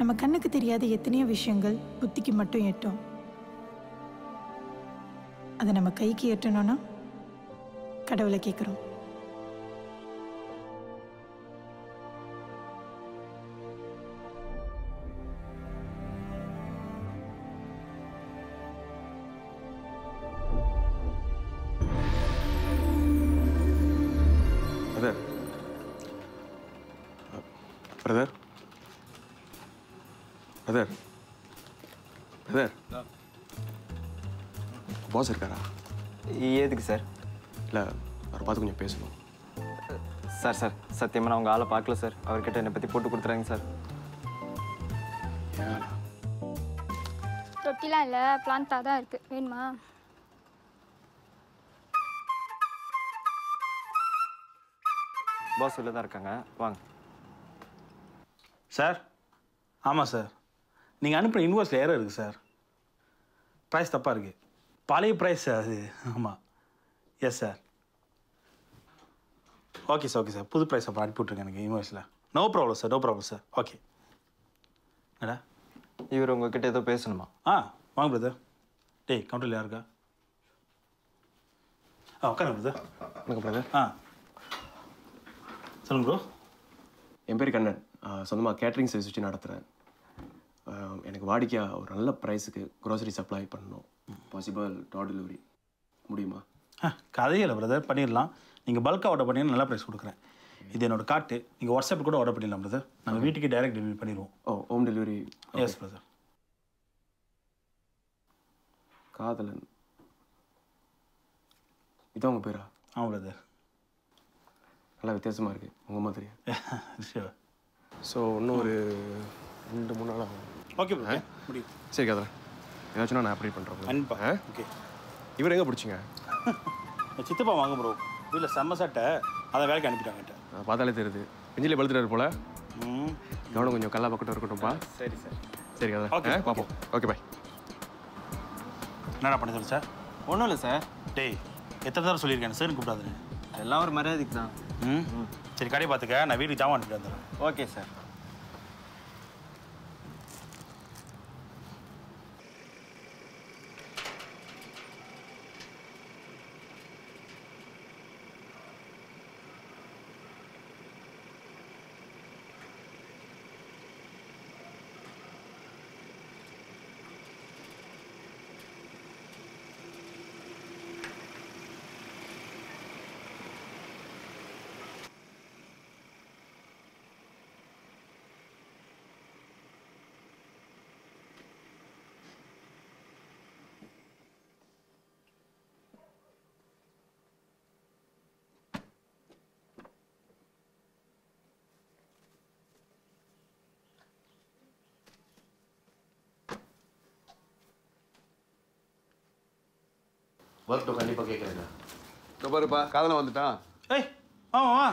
நம்ம கண்ணுக்கு தெரியாத எத்தனையோ விஷயங்கள் புத்திக்கு மட்டும் எட்டும். அதை நம்ம கைக்கு எட்டணும்னா கடவுளை கேட்குறோம். பிரதர் பிரதர் பிரதர் பாஸ் இருக்காரா? ஏதுக்கு சார்? இல்லை, அவரை பார்த்து கொஞ்சம் பேசணும். சார் சத்தியமாக நான் உங்கள் ஆளை பார்க்கல சார். அவர்கிட்ட என்னை பற்றி போட்டு கொடுத்துறாங்க சார். ரொட்டிலாம் இல்லை, பிளான்ட்டாக தான் இருக்குது. வேணுமா? பாஸ் உள்ள தான் இருக்காங்க, வாங்க. சார், ஆமாம் சார், நீங்கள் அனுப்புகிற இன்வாய்ஸில் ஏரர் இருக்குது சார். ப்ரைஸ் தப்பாக இருக்குது. பழைய ப்ரைஸ் சார் அது. ஆமாம், எஸ் சார். ஓகே சார், புது ப்ரைஸ் அப்புறம் அனுப்பி விட்ருங்க எனக்கு இன்வாய்ஸில். No problem sir. ஓகே. என்னடா இவர் உங்ககிட்ட ஏதோ பேசணுமா? வாங்க பிரதர். டேய், கவுண்டரில் யாருக்கா? உட்காருங்க பிரதர். வணக்கம் பிரதர். சொல்லுங்க ப்ரோ. என் பேர் கண்ணன். சொந்தமாக கேட்ரிங் சர்வீஸ் வச்சு நடத்துகிறேன். எனக்கு வாடிக்கையாக ஒரு நல்ல ப்ரைஸுக்கு க்ரோசரி சப்ளை பண்ணணும். பாசிபிள் டோர் டெலிவரி முடியுமா? கதையில் பிரதர் பண்ணிடலாம். நீங்கள் பல்காக ஆர்டர் பண்ணிங்கன்னா நல்ல ப்ரைஸ் கொடுக்குறேன். இது என்னோட கார்ட்டு. நீங்கள் வாட்ஸ்அப்பில் கூட ஆர்டர் பண்ணிடலாம் பிரதர். நாங்கள் வீட்டுக்கு டைரக்ட் டெலிவரி பண்ணிடுவோம். Home delivery? Yes brother. காதலன், இதான் உங்கள் பேரா? ஆமாம் பிரதர். நல்லா வித்தியாசமாக இருக்குது உங்கள் மாதிரி. ஷியோர். ஸோ இன்னும் ஒரு 2-3 நாள் ஆகும். ஓகே பிரதர், முடியும். சரி காதலன், ஏதாச்சும் நான் அப்டேட் பண்ணுறேன். கண்டிப்பாக. ஓகே. இவர் எங்கே பிடிச்சிங்க? சித்தப்பா வாங்க ப்ரோ. வீட்டில் செம்ம சட்டை, அதை வேலைக்கு அனுப்பிட்டாங்கட்ட. பார்த்தாலே தெரியுது, பெஞ்சிலே பழுத்துறாரு போல. கவனம் கொஞ்சம் கல்லா பக்கட்டும் இருக்கட்டும்பா. சரி சார். சரி காதலன், ஓகே பார்ப்போம். Okay bye. என்னடா பண்ணி சார்? ஒன்றும் இல்லை சார். டேய், எத்தனை தடவை சொல்லியிருக்கேன் சார் கூப்பிடாதுன்னு? எல்லாம் ஒரு மரியாதைக்கு தான். சரி, கடையை பார்த்துக்க, நான் வீட்டுக்கு ஜாமான் அனுப்பிட்டு வந்துடுறேன். Okay sir. ஒர்க் கண்டிப்பாக கேட்குறேங்க. பாருப்பா, காதல வந்துட்டான். ஏய், ஆமாம்மா.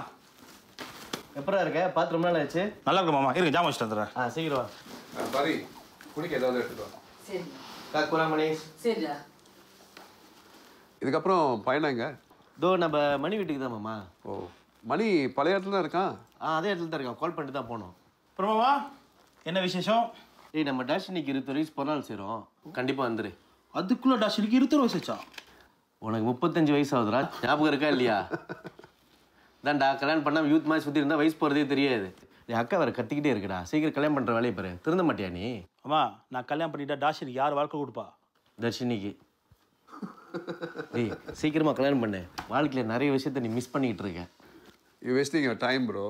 எப்படா இருக்க? பார்த்து ரொம்ப நாள் ஆச்சு. நல்லா இருக்கு மாமா. இருங்க, ஜாமான் வச்சுட்டு வந்துடுறேன். சீக்கிரம் வா. பாரி, குடிக்க ஏதாவது எடுத்துட்டு வா. சரி. காக்குரா மணிஷ். சரிடா. இதுக்கப்புறம் பையனா எங்க? தோ நம்ம மணி வீட்டுக்கு தான் மாமா. ஓ, மணி பழைய இடத்துல தான் இருக்கான். அதே இடத்துல தான் இருக்கான். கால் பண்ணிட்டு தான் போனோம். அப்புறமாவா என்ன விசேஷம்? ஏய், நம்ம டாஷினிக்கு 20 வயசு பிறநாள் சேரும். கண்டிப்பாக வந்துரு. அதுக்குள்ளே டாஷினிக்கு 20 வயசு ஆச்சா? உனக்கு 35 வயசு ஆகுதுடா. ஞாபகம் இருக்கா இல்லையா? தான்டா, கல்யாணம் பண்ணாமல் யூத் மாதிரி சுற்றி இருந்தால் வயசு போகிறதே தெரியாது. என் அக்கா வேறு கத்திக்கிட்டே இருக்குடா. சீக்கிரம் கல்யாணம் பண்ணுற வேலையை பாரு. திருந்த மாட்டியா நீ? அம்மா, நான் கல்யாணம் பண்ணிட்டா டாஷினிக்கு யார் வாழ்க்கை கொடுப்பா? தர்ஷினிக்கு. ஏய், சீக்கிரமாக கல்யாணம் பண்ணு. வாழ்க்கையில் நிறைய விஷயத்த நீ மிஸ் பண்ணிக்கிட்டு இருக்க. You wasting your time bro.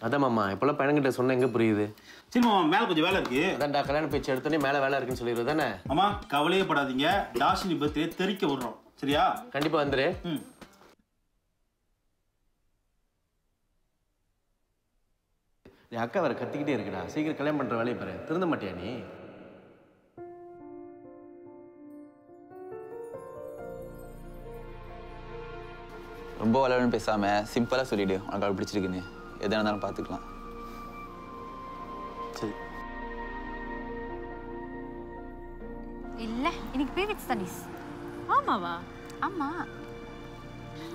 அதான் மாமா, இப்போல்லாம் பையன்கிட்ட சொன்ன எங்கே புரியுது? சரி மாமா, மேலே கொஞ்சம் வேலை இருக்கு. அதான்டா, கல்யாணம் பேச்சு எடுத்தோடனே மேலே வேலை இருக்குன்னு சொல்லிடுறது தானே? அம்மா, கவலையே படாதீங்க. டாஷினி பர்த்டே தெரிக்க விடுறோம், சரியா? கண்டிப்பாக வந்துரு. என் அக்கா வேறு கத்திக்கிட்டே இருக்குடா. சீக்கிரம் கல்யாணம் பண்ணுற வேலையை பாரு. திருந்த மாட்டியா நீ? ரொம்ப வளவன்னு பேசாமல் சிம்பிளாக சொல்லிவிடு, உனக்கு அவள் பிடிச்சிருக்குன்னு. எதாக இருந்தாலும் பார்த்துக்கலாம். சரி. இல்லை, இன்னைக்கு பேவிக் ஸ்டடீஸ். ஆமாவா? ஆமாம்,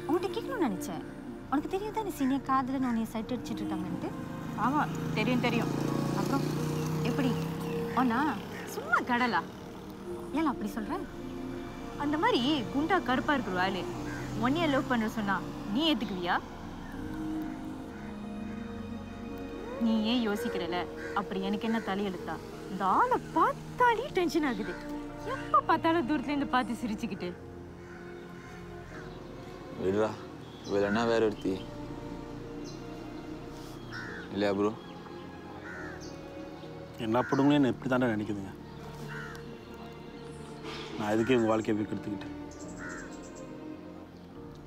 உங்கள்கிட்ட கேட்கணும்னு நினச்சேன். உனக்கு தெரியும் தானே சீனியர் காதலன்னு உன்னை சைட் அடிச்சுட்டு இருக்காங்கன்ட்டு? ஆமாம், தெரியும். அப்புறம் எப்படி ஒன்னா சும்மா கடலா ஏன் அப்படி சொல்ற? அந்த மாதிரி குண்டா கருப்பா இருக்கிற ஆளு ஒன்னிய லவ் பண்ற சொன்னா நீ ஏத்துக்குவியா? நீ ஏன் யோசிக்கிறல? அப்படி எனக்கு என்ன தலையெழுத்தா? இந்த ஆளை பார்த்தாலே டென்ஷன் ஆகுது. எப்ப பார்த்தாலும் தூரத்துல இருந்து பார்த்து சிரிச்சுக்கிட்டு. விடுறா, இவளன்னா வேற ஒருத்தி இல்லையா ப்ரோ? என்ன பொண்ணுங்களே எப்படி தானே நினைக்குதுங்க. நான் இதுக்கே உங்கள் வாழ்க்கையை போய் கெடுத்துக்கிட்டேன்.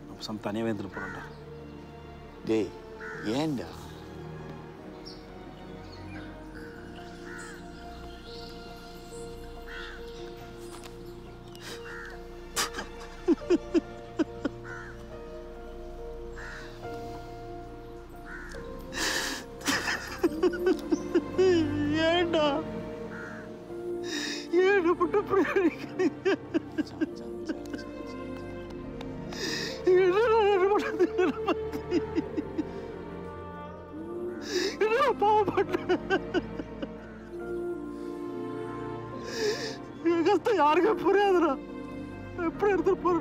நம்ம தனியாகவே இருந்துட்டு போகிறோம்டா. டேய் ஏன்டா? ஏன்டா ஏன்டா புட்டு புரியாதீங்க. என் கஷ்டம் யாருக்கே புரியாதுடா. எப்படி எடுத்துட்டு போற?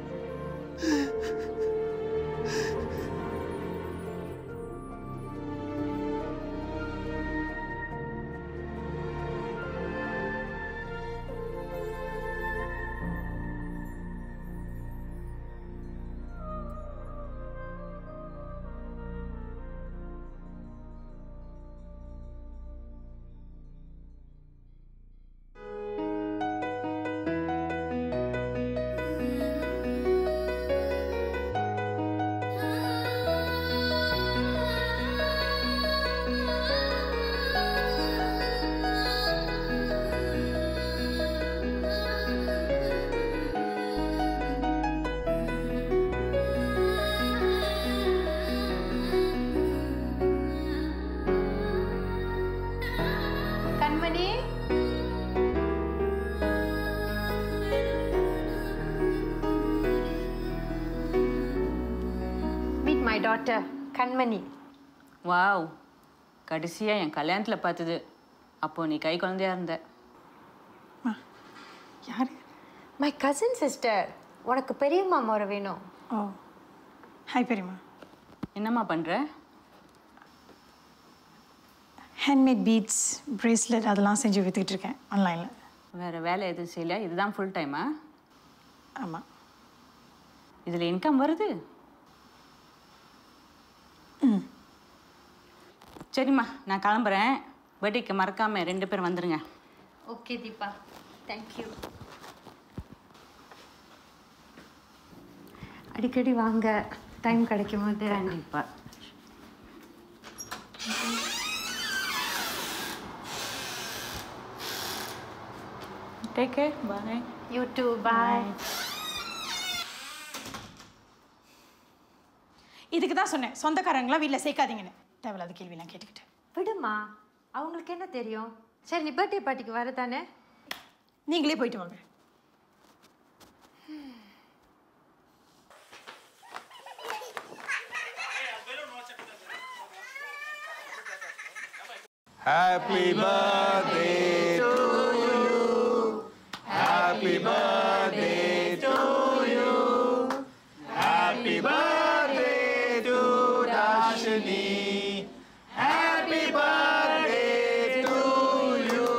டாட்டர் கண்மணி. வாவ், கடைசியாக என் கல்யாணத்தில் பார்த்தது. அப்போ நீ கை குழந்தையா இருந்த. யார்? My cousin sister. உனக்கு பெரியம்மா முறை வேணும். ஓ, ஹாய் பெரியம்மா. என்னம்மா பண்ணுற? ஹேண்ட்மேட் பீட்ஸ், பிரேஸ்லெட் அதெல்லாம் செஞ்சு விற்றுக்கிட்டு இருக்கேன் ஆன்லைனில். வேறு வேலை எதுவும் செய்யலையா? இதுதான் ஃபுல் டைமா? ஆமாம். இதில் இன்கம் வருது? ம், சரிம்மா, நான் கிளம்புறேன். பர்த்டேக்கு மறக்காமல் 2 பேர் வந்துடுங்க. Okay Deepa, thank you. அடிக்கடி வாங்க, டைம் கிடைக்கும் போது. கண்டிப்பாக. Take care. Bye. You too. Bye. இதுக்கு தான் சொன்னேன் சொந்தக்காரங்களாம் வீட்டில் சேர்க்காதீங்கன்னு. தேவையில்லாத கேள்விலாம் கேட்டுக்கிட்டு. விடுமா, அவங்களுக்கு என்ன தெரியும்? சரி, நீ பர்த்டே பார்ட்டிக்கு வர தானே? நீங்களே போயிட்டு வாங்க. Happy birthday to you. Happy birthday to you. Happy birthday to Dashini. Happy birthday to you.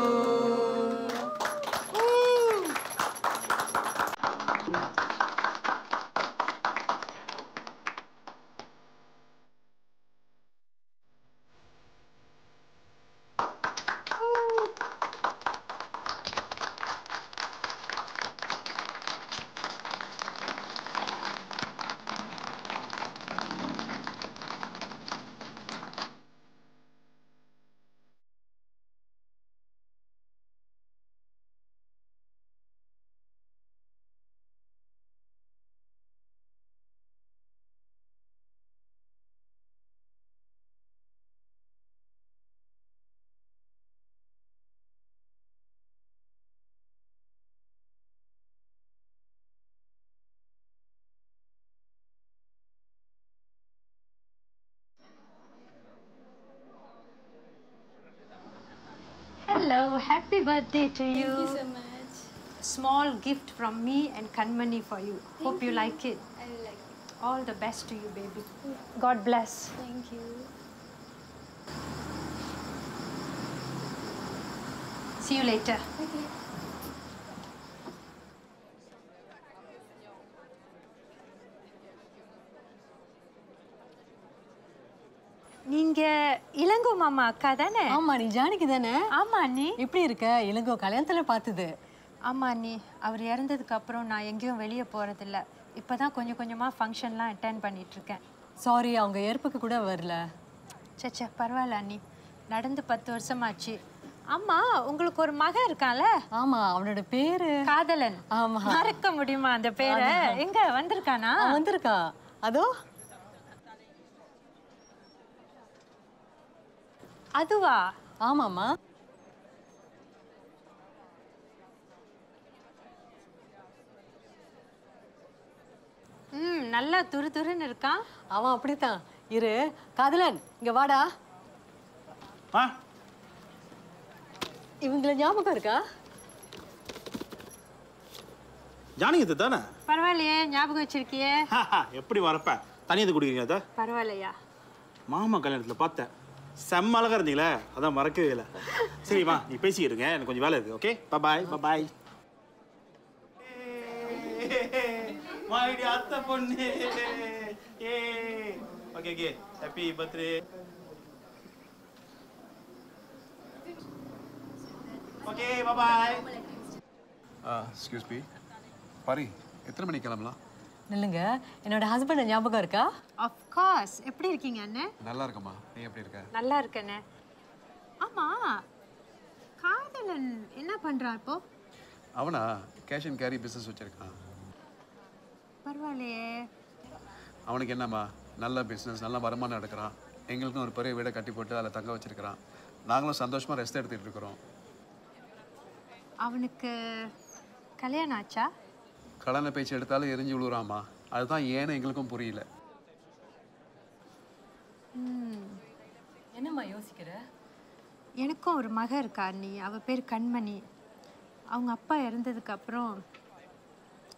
happy birthday to you. Thank you so much. Small gift from me and Kanmani for you. Hope you like it. I will like it. All the best to you, baby. God bless. Thank you. See you later. Okay. நீங்க இளங்கோ மாமா அக்கா தானே? ஆமா, நீ ஜானகி தானே? ஆமா அண்ணி. எப்படி இருக்க? இளங்கோ கல்யாணத்துல பார்த்தது. ஆமா அண்ணி, அவர் இறந்ததுக்கு அப்புறம் நான் எங்கேயும் வெளியே போறதில்ல. இப்பதான் கொஞ்சம் கொஞ்சமா ஃபங்க்ஷன்லாம் அட்டென்ட் பண்ணிட்டு இருக்கேன். சாரி, அவங்க ஏற்புக்கு கூட வரல. சச்சா பரவாயில்ல அண்ணி, நடந்து 10 வருஷமாச்சு. அம்மா, உங்களுக்கு ஒரு மகன் இருக்கான்ல? ஆமா, அவனோட பேரு காதலன். ஆமா. மறக்க முடியுமா அந்த பேரை? எங்க வந்திருக்கானா? வந்திருக்கா. அதோ அதுவா? ஆமாம்மா. நல்லா துருதுருன்னு இருக்கான். அவன் அப்படித்தான். இரு காதலன், இங்க வாடா. இவங்கள ஞாபகம் இருக்கா? ஜானகி தானே? பரவாயில்லையே, ஞாபகம் வச்சிருக்கியே. எப்படி வரப்ப தனியாக குடிக்கிறீங்க அதை? பரவாயில்லையா? மாமா கல்யாணத்தில் பார்த்தேன், செம்ம அழகா இருந்தீங்களே, அதான் மறக்கவே இல்லை. சரிம்மா, நீ பேசிக்கிருங்க, எனக்கு கொஞ்சம் வேலை இருக்கு. Okay, bye bye. அத்தை பொண்ணு. Okay okay, happy birthday. Okay, bye. Excuse me Paari, எத்தனை மணிக்கு கிளம்பலாம்? இல்லைங்க, என்னோட ஹஸ்பண்ட் ஞாபகம் இருக்கா? Of course. எப்படி இருக்கீங்க அண்ணே? நல்லா இருக்கம்மா, நீ எப்படி இருக்க? நல்லா இருக்கேனே. ஆமா, காதலன் என்ன பண்றான் இப்போ? அவனா கேஷ் அண்ட் கேரி பிஸ்னஸ் வச்சிருக்கான். பரவாயில்லையே. அவனுக்கு என்னம்மா, நல்ல பிஸ்னஸ், நல்ல வருமானம் எடுக்கிறான். எங்களுக்கும் ஒரு பெரிய வீடை கட்டி போட்டு அதில் தங்க வச்சிருக்கிறான். நாங்களும் சந்தோஷமாக ரெஸ்ட் எடுத்துகிட்டு இருக்கிறோம். அவனுக்கு கல்யாணம் ஆச்சா? கல்யாண பேச்சு எடுத்தாலும் எரிஞ்சு விழுறாமா. அதுதான் ஏன்னு எங்களுக்கும் புரியல. என்னம்மா யோசிக்கிற? எனக்கும் ஒரு மக இருக்கா அண்ணி, அவ பேர் கண்மணி. அவங்க அப்பா இறந்ததுக்கு அப்புறம்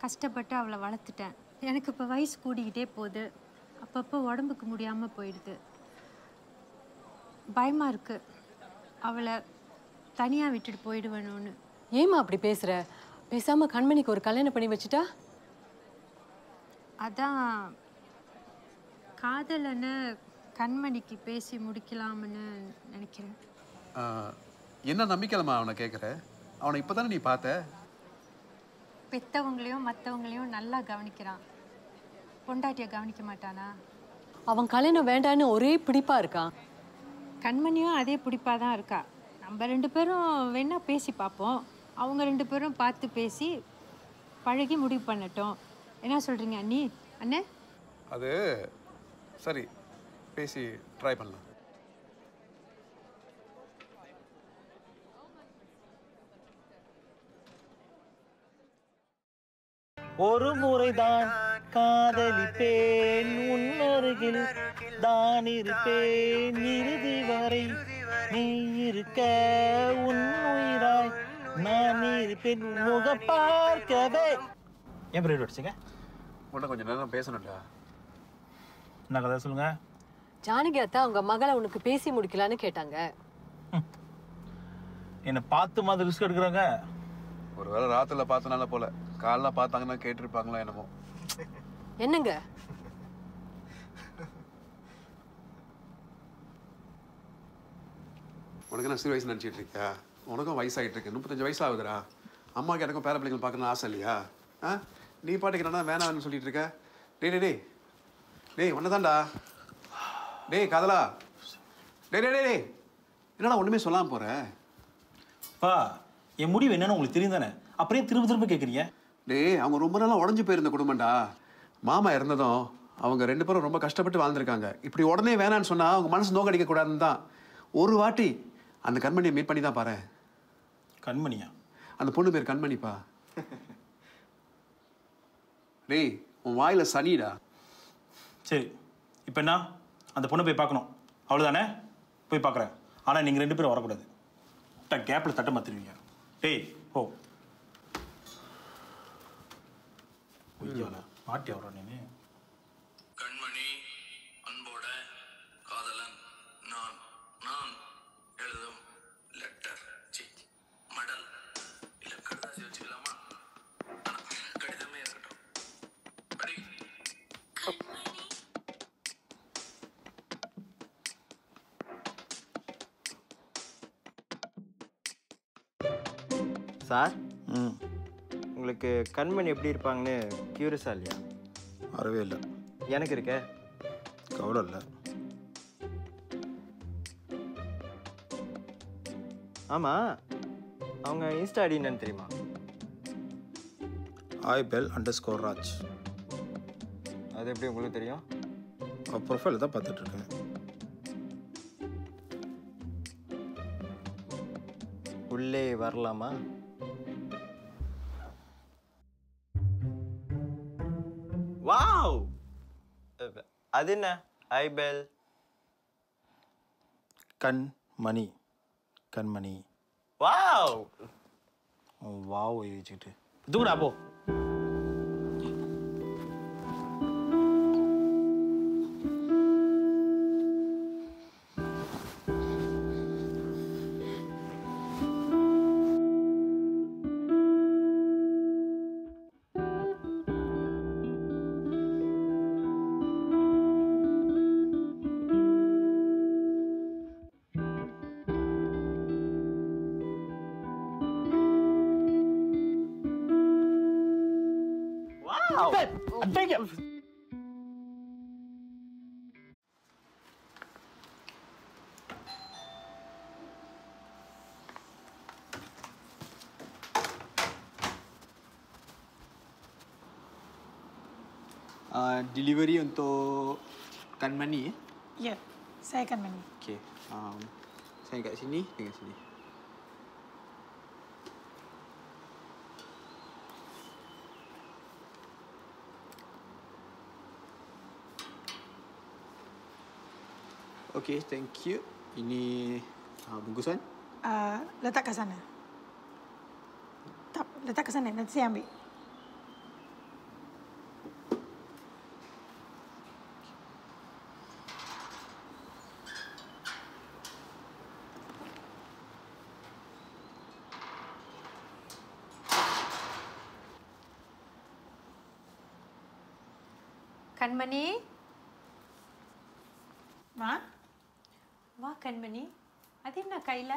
கஷ்டப்பட்டு அவளை வளர்த்துட்டேன். எனக்கு இப்போ வயசு கூடிக்கிட்டே போகுது. அப்பப்போ உடம்புக்கு முடியாமல் போயிடுது. பயமாக இருக்கு, அவளை தனியாக விட்டுட்டு போயிடுவேணும்னு. ஏம்மா அப்படி பேசுற? பேசாம கண்மணிக்கு ஒரு கல்யாணம் பண்ணி வச்சுட்டா? அதான் காதலனை கண்மணிக்கு பேசி முடிக்கலாம்னு நினைக்கிறேன். என்ன நம்பிக்கைலம்மா அவனை கேட்குற? அவனை இப்போ தானே நீ பார்த்த? பெத்தவங்களையும் மற்றவங்களையும் நல்லா கவனிக்கிறான். பொண்டாட்டியை கவனிக்க மாட்டானா? அவன் கல்யாணம் வேண்டான்னு ஒரே பிடிப்பா இருக்கான். கண்மணியும் அதே பிடிப்பாக தான் இருக்கா. நம்ம 2 பேரும் வேணா பேசி பார்ப்போம். அவங்க 2 பேரும் பார்த்து பேசி பழகி முடிவு பண்ணட்டும். என்ன சொல்கிறீங்க அண்ணி? அண்ணே, அது சரி, பேசி ட்ரை பண்ணலாம். ஒரு முறைதான் காதலிப்பேன், உன்னருகில் தான் இருப்பேன், இறுதி வரை நீ இருக்க, உன் உயிராய் நான் இருப்பேன், முக பார்க்கவே. ஏன் பிரேட் அடிச்சிங்க? உன்ன கொஞ்சம் நேரம் பேசணும்டா. என்ன கதை சொல்லுங்க. ஜானகி அத்தா உங்க மகளை உனக்கு பேசி முடிக்கலான்னு கேட்டாங்க. என்ன பார்த்து மாதிரி ரிஸ்க் எடுக்கிறாங்க. ஒருவேளை ராத்திரில பார்த்தனால போல, காலைல பார்த்தாங்கன்னா கேட்டிருப்பாங்களா என்னமோ. என்னங்க? உனக்கு என்ன சிறு வயசு நினச்சிட்டு இருக்கியா? உனக்கும் வயசாகிட்டு இருக்கு. 35 வயசு ஆகுதுடா. அம்மாவுக்கு எனக்கும் பேர பிள்ளைங்களை பார்க்கணும்னு ஆசை இல்லையா? நீ பாட்டுக்கு என்னன்னா வேணாம்னு சொல்லிட்டு இருக்க. டேய் டேய் டேய் ஒன்னதான்டா. டேய் காதலா. டேய் டேய் டேய் என்னடா ஒன்றுமே சொல்லாமல் போகிற? பா, என் முடிவு என்னன்னு உங்களுக்கு தெரியும் தானே, அப்புறம் திரும்ப திரும்ப கேட்குறீங்க? டேய், அவங்க ரொம்ப நாளாக உடஞ்சி போயிருந்த குடும்பம்டா. மாமா இறந்ததும் அவங்க 2 பேரும் ரொம்ப கஷ்டப்பட்டு வாழ்ந்துருக்காங்க. இப்படி உடனே வேணான்னு சொன்னால் அவங்க மனசு நோக்கடிக்க கூடாதுன்னு தான் ஒரு வாட்டி அந்த கண்மணியை மீட் பண்ணி தான் பாரு. கண்மணியா? அந்த பொண்ணு பேர் கண்மணிப்பா. டேய், உன் வாயில சனிடா. சரி, இப்போ என்ன? அந்த பொண்ணை போய் பார்க்கணும், அவ்வளோதானே? போய் பார்க்குறேன். ஆனால் நீங்கள் 2 பேரும் வரக்கூடாது. கரெக்டாக கேப்பில் தட்ட மாற்றிருவீங்க. டேய் ஓ மாட்டி வர நீ. கண்மணி அன்போட காதலன் நான் நான் எழுதும் லெட்டர் மடல் இல்லை கடிதாசி வச்சுக்கலாமா? கடிதமே இருக்கட்டும். படி. சார் உங்களுக்கு கண்மணி எப்படி இருப்பாங்கன்னு கியூரியஸா இல்லையா? வரவே இல்லை. எனக்கு இருக்க கவலை இல்லை. ஆமாம், அவங்க இன்ஸ்டா ஐடி என்னன்னு தெரியுமா? ibel_raj. அது எப்படி உங்களுக்கு தெரியும்? ப்ரொஃபைல் தான் பார்த்துட்ருக்கேன். உள்ளே வரலாமா? வாவ், அது என்ன ஐபெல்? கண்மணி. கண்மணி. வாவ் வாவ் வச்சுக்கிட்டு தூடா போ. Delivery untuk Kanmani ya? Ya, saya Kanmani. Okey. Saya kat sini dengan sini. Okey, thank you. Ini bungkusan. Letak ke sana. Tak, letak ke sana. Nanti saya ambil. கண்மணி. மா, வா கண்மணி. அது என்ன கையில்?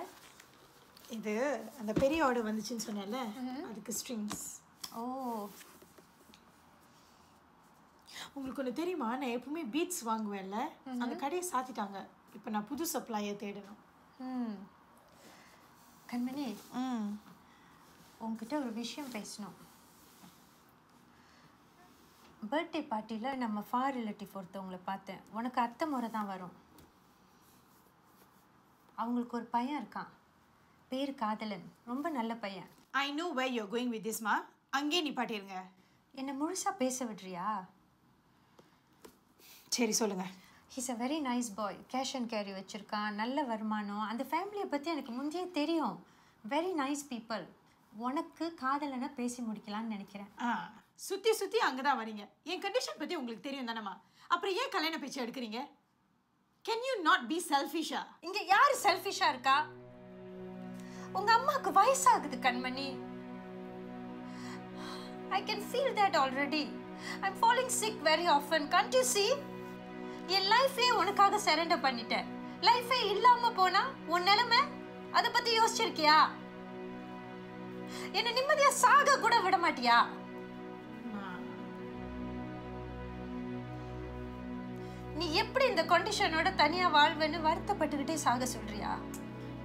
இது அந்த பெரிய ஆர்டர் வந்துச்சுன்னு சொன்னேன்ல, அதுக்கு ஸ்ட்ரிங்ஸ். ஓ, உங்களுக்கு ஒன்று தெரியுமா? நான் எப்பவுமே பீட்ஸ் வாங்குவேன்ல, அந்த கடையை சாத்திட்டாங்க. இப்போ நான் புது சப்ளையர் தேடணும். கண்மணி, உங்ககிட்ட ஒரு விஷயம் பேசணும். பர்த்டே பார்ட்டியில் நம்ம ஃபார் ரிலேட்டிவ் ஒருத்தவங்களை பார்த்தேன். உனக்கு அத்தை முறை தான் வரும். அவங்களுக்கு ஒரு பையன் இருக்கான், பேர் காதலன். ரொம்ப நல்ல பையன். I know where you are going with this மா. அங்கேயே நிப்பாட்டிருங்க. என்னை முழுசாக பேச விடுறியா? சரி சொல்லுங்க. He's a very nice boy. Cash and carry வச்சுருக்கான், நல்ல வருமானம். அந்த ஃபேமிலியை பற்றி எனக்கு முந்தையே தெரியும். Very nice people. உனக்கு காதலனை பேசி முடிக்கலான்னு நினைக்கிறேன். சுற்றி சுற்றி அங்கே தான் வரீங்க. என் கண்டிஷன் பற்றி உங்களுக்கு தெரியும் தானேம்மா? அப்புறம் ஏன் கல்யாண பேச்சு எடுக்கிறீங்க? கேன் யூ நாட் பி செல்ஃபிஷா? இங்கே யார் செல்ஃபிஷாக இருக்கா? உங்கள் அம்மாவுக்கு வயசாகுது கண்மணி. I can feel that already. I'm falling sick very often. Can't you see? என் லைஃபே உனக்காக சரண்டர் பண்ணிட்டேன். லைஃபே இல்லாம போனா உன் நிலைமை அதை பத்தி யோசிச்சிருக்கியா? என்ன நிம்மதியா சாக கூட விட மாட்டியா? நீ எப்படி இந்த கண்டிஷனோட தனியா வாழ்வேன்னு வருத்தப்பட்டுக்கிட்டே சாக சொல்றியா?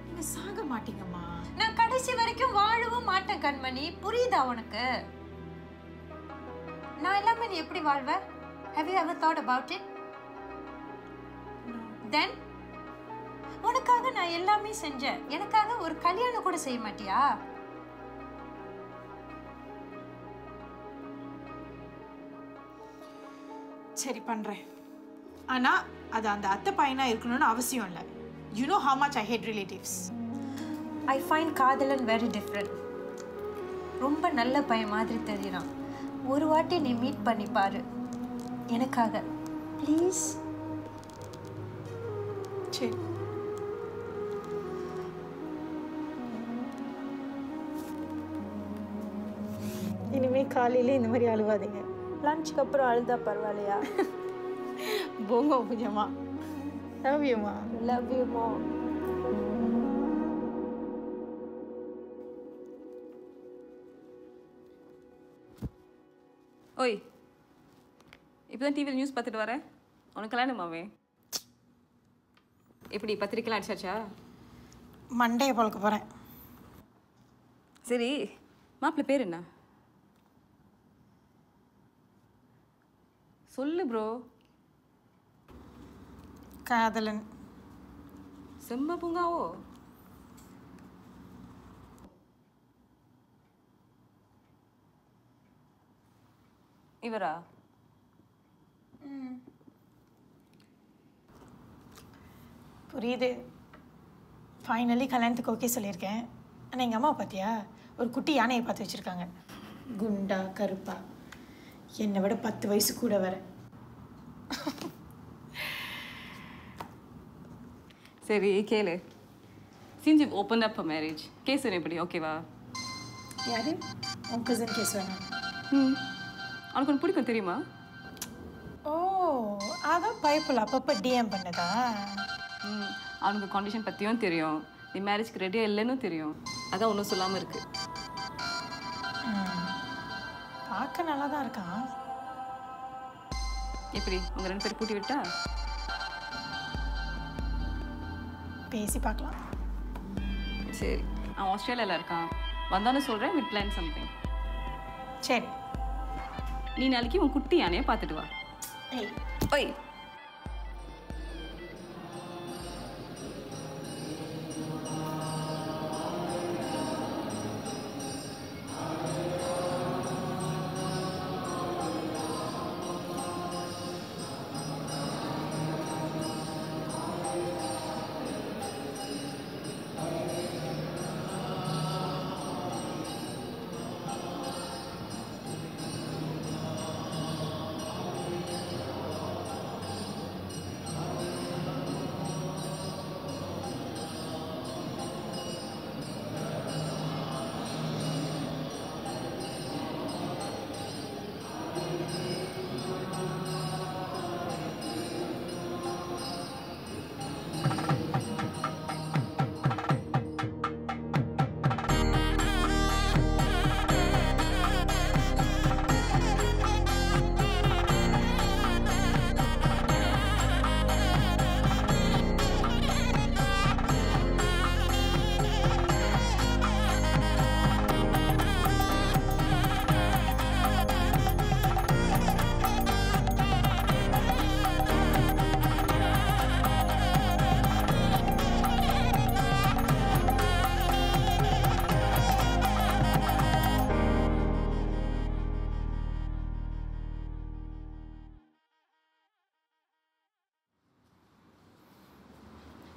நீங்க சாக மாட்டீங்கம்மா. நான் கடைசி வரைக்கும் வாழவும் மாட்டேன் கண்மணி. புரியுதா உனக்கு? நான் எல்லாமே நீ எப்படி வாழ்வ? Have you ever thought about it? Then உனக்காக நான் எல்லாமே செஞ்சேன். எனக்காக ஒரு கல்யாணம் கூட செய்ய மாட்டியா? சரி பண்றேன். ஆனா அது அந்த அத்தை பையனா இருக்கணும்னு அவசியம் இல்லை. You know how much I hate relatives. I find காதலன் வெரி டிஃப்ரெண்ட். ரொம்ப நல்ல பையன் மாதிரி தெரியறான். ஒரு வாட்டி நீ மீட் பண்ணி பாரு எனக்காக ப்ளீஸ். சரி. இனிமே காலையில இந்த மாதிரி அழுவாதீங்க. லஞ்சுக்கு அப்புறம் அழுதா பரவாயில்லையா? போங்க பூஜம்மா. லவ் யூமா. Love you mom. ஓய், இப்போ தான் டிவியில் நியூஸ் பார்த்துட்டு வரேன். உனக்கு கல்யாணமாவே? எப்படி பத்திரிக்கைலாம் அடிச்சாச்சா? மண்டையை பழக்க போகிறேன். சரி, மாப்பிள்ளை பேர் என்ன? சொல்லு ப்ரோ. காதலன். செம்ம பூங்காவோ? இவரா? புரியுது. ஃபைனலி கல்யாணத்துக்கு ஓகே சொல்லியிருக்கேன். ஆனால் எங்கள் அம்மா பார்த்தியா ஒரு குட்டி யானையை பார்த்து வச்சுருக்காங்க. குண்டா கருப்பா, என்னை விட 10 வயசு கூட வர. சரி கேளு. Since you've opened up for marriage, case எப்படி ஓகேவா? யாரு? உன் கசின் கேஸ் வேணாம். அவனுக்கு ஒன்று பிடிக்கும் தெரியுமா? ஓ, அதான் பைப்பில் அப்பப்போ டிஎம் பண்ணதா? அவனுக்கு கண்டிஷன் பற்றியும் தெரியும், நீ மேரேஜ்க்கு ரெடியாக இல்லைன்னு தெரியும். அதான் ஒன்றும் சொல்லாமல் இருக்கு. பார்க்க நல்லா தான் இருக்கான். எப்படி உங்கள் 2 பேர் கூட்டி விட்டா? பேசி பார்க்கலாம். சரி, அவன் ஆஸ்திரேலியாவில் இருக்கான். வந்தானு சொல்கிறேன், வித் பிளான் சம்திங். சரி, நீ நாளைக்கு உன் குட்டி யானையை பார்த்துட்டு வா. ஓய்,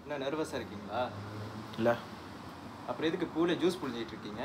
என்ன நர்வஸாக இருக்கீங்களா? இல்லை. அப்புறம் எதுக்கு பூவில் ஜூஸ் புழிஞ்சிட்டு இருக்கீங்க?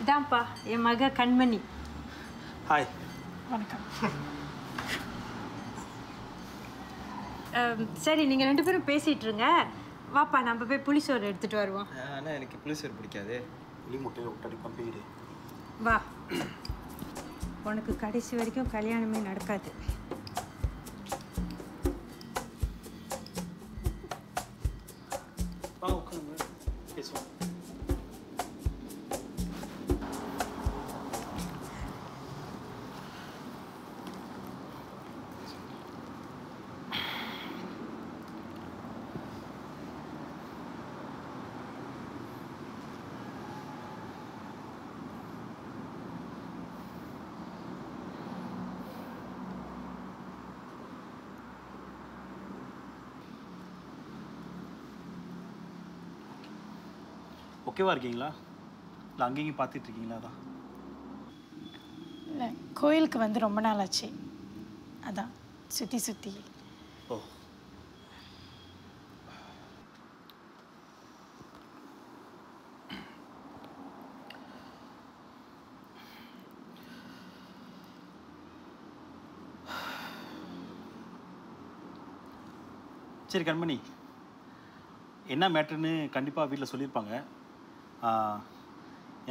இதான்ப்பா என் மக கண்மணி. ஹாய். வணக்கம். சரி, நீங்கள் 2 பேரும் பேசிகிட்டு இருங்க. வாப்பா நம்ம போய் புளிசோறு எடுத்துகிட்டு வருவோம். ஆனால் எனக்கு புளிசோறு பிடிக்காது. புளி முட்டையை விட்டடிப்பான் போயிடு. வா, உனக்கு கடைசி வரைக்கும் கல்யாணமே நடக்காது. பேசுவோம். ஓகேவா இருக்கீங்களா இல்லை அங்கேயும் பார்த்துட்டு இருக்கீங்களா? அதான் இல்லை, கோயிலுக்கு வந்து ரொம்ப நாள் ஆச்சு, அதான் சுற்றி சுற்றி. ஓ, சரி கண்மணி, என்ன மேட்டர்னு கண்டிப்பாக வீட்டில் சொல்லியிருப்பாங்க.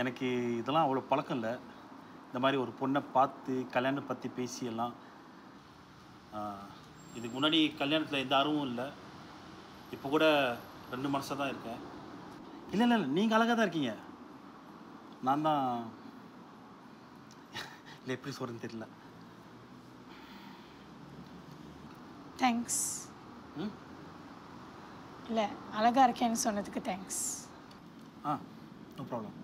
எனக்கு இதெல்லாம் அவ்வளோ பழக்கம் இல்லை. இந்த மாதிரி ஒரு பொண்ணை பார்த்து கல்யாணம் பற்றி பேசி எல்லாம். இதுக்கு முன்னாடி கல்யாணத்தில் எந்த ஆர்வமும் இல்லை. இப்போ கூட 2 மனசாக தான் இருக்கேன். இல்லை இல்லை இல்லை, நீங்கள் அழகாக தான் இருக்கீங்க. நான் தான் இல்லை, எப்படி சொல்கிறேன்னு தெரியல. தேங்க்ஸ். இல்லை, அழகாக இருக்கேன்னு சொன்னதுக்கு தேங்க்ஸ். No problem.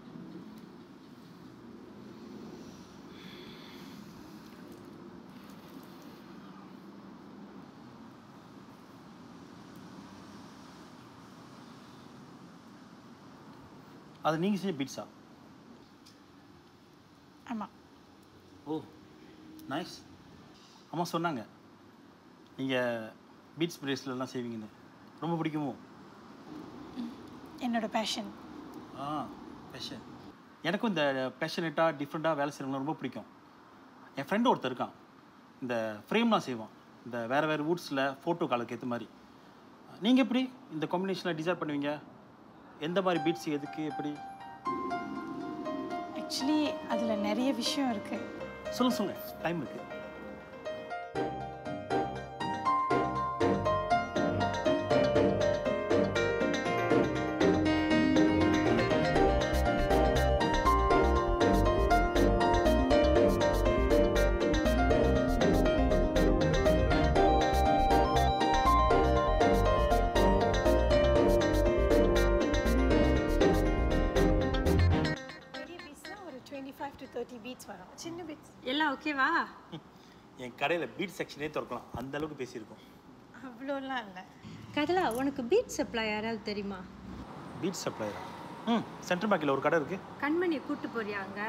அது நீங்கள் செஞ்ச பீட்ஸா? ஆமாம். ஓ, நைஸ். அம்மா சொன்னாங்க நீங்கள் பீட்ஸ் பிரேஸ்லெலாம் செய்வீங்கன்னு. ரொம்ப பிடிக்குமோ? என்னோட பேஷன். பேஷன். எனக்கும் இந்த பேஷனேட்டாக டிஃப்ரெண்ட்டாக வேலை செய்கிறவங்க ரொம்ப பிடிக்கும். என் ஃப்ரெண்டு ஒருத்தர் இருக்கான், இந்த ஃப்ரேம்லாம் செய்வான், இந்த வேறு வேறு வுட்ஸில் ஃபோட்டோ காலுக்கு ஏற்ற மாதிரி. நீங்கள் எப்படி இந்த காம்பினேஷனில் டிசைன் பண்ணுவீங்க? எந்த மாதிரி பீட்ஸ், எதுக்கு, எப்படி? ஆக்சுவலி அதில் நிறைய விஷயம் இருக்குது. சொல்லுங்கள், டைம் இருக்குது. வரும். சின்ன பீட்ஸ் எல்லாம் ஓகேவா? என் கடையில் பீட் செக்ஷனே திறக்கலாம், அந்த அளவுக்கு பேசியிருக்கோம். அவ்வளோலாம் இல்லை. கதலா, உனக்கு பீட் சப்ளை யாராவது தெரியுமா? பீட் சப்ளையரா? சென்ட்ரல் பேங்கில் ஒரு கடை இருக்குது. கண்மணியை கூட்டு போறியாங்க?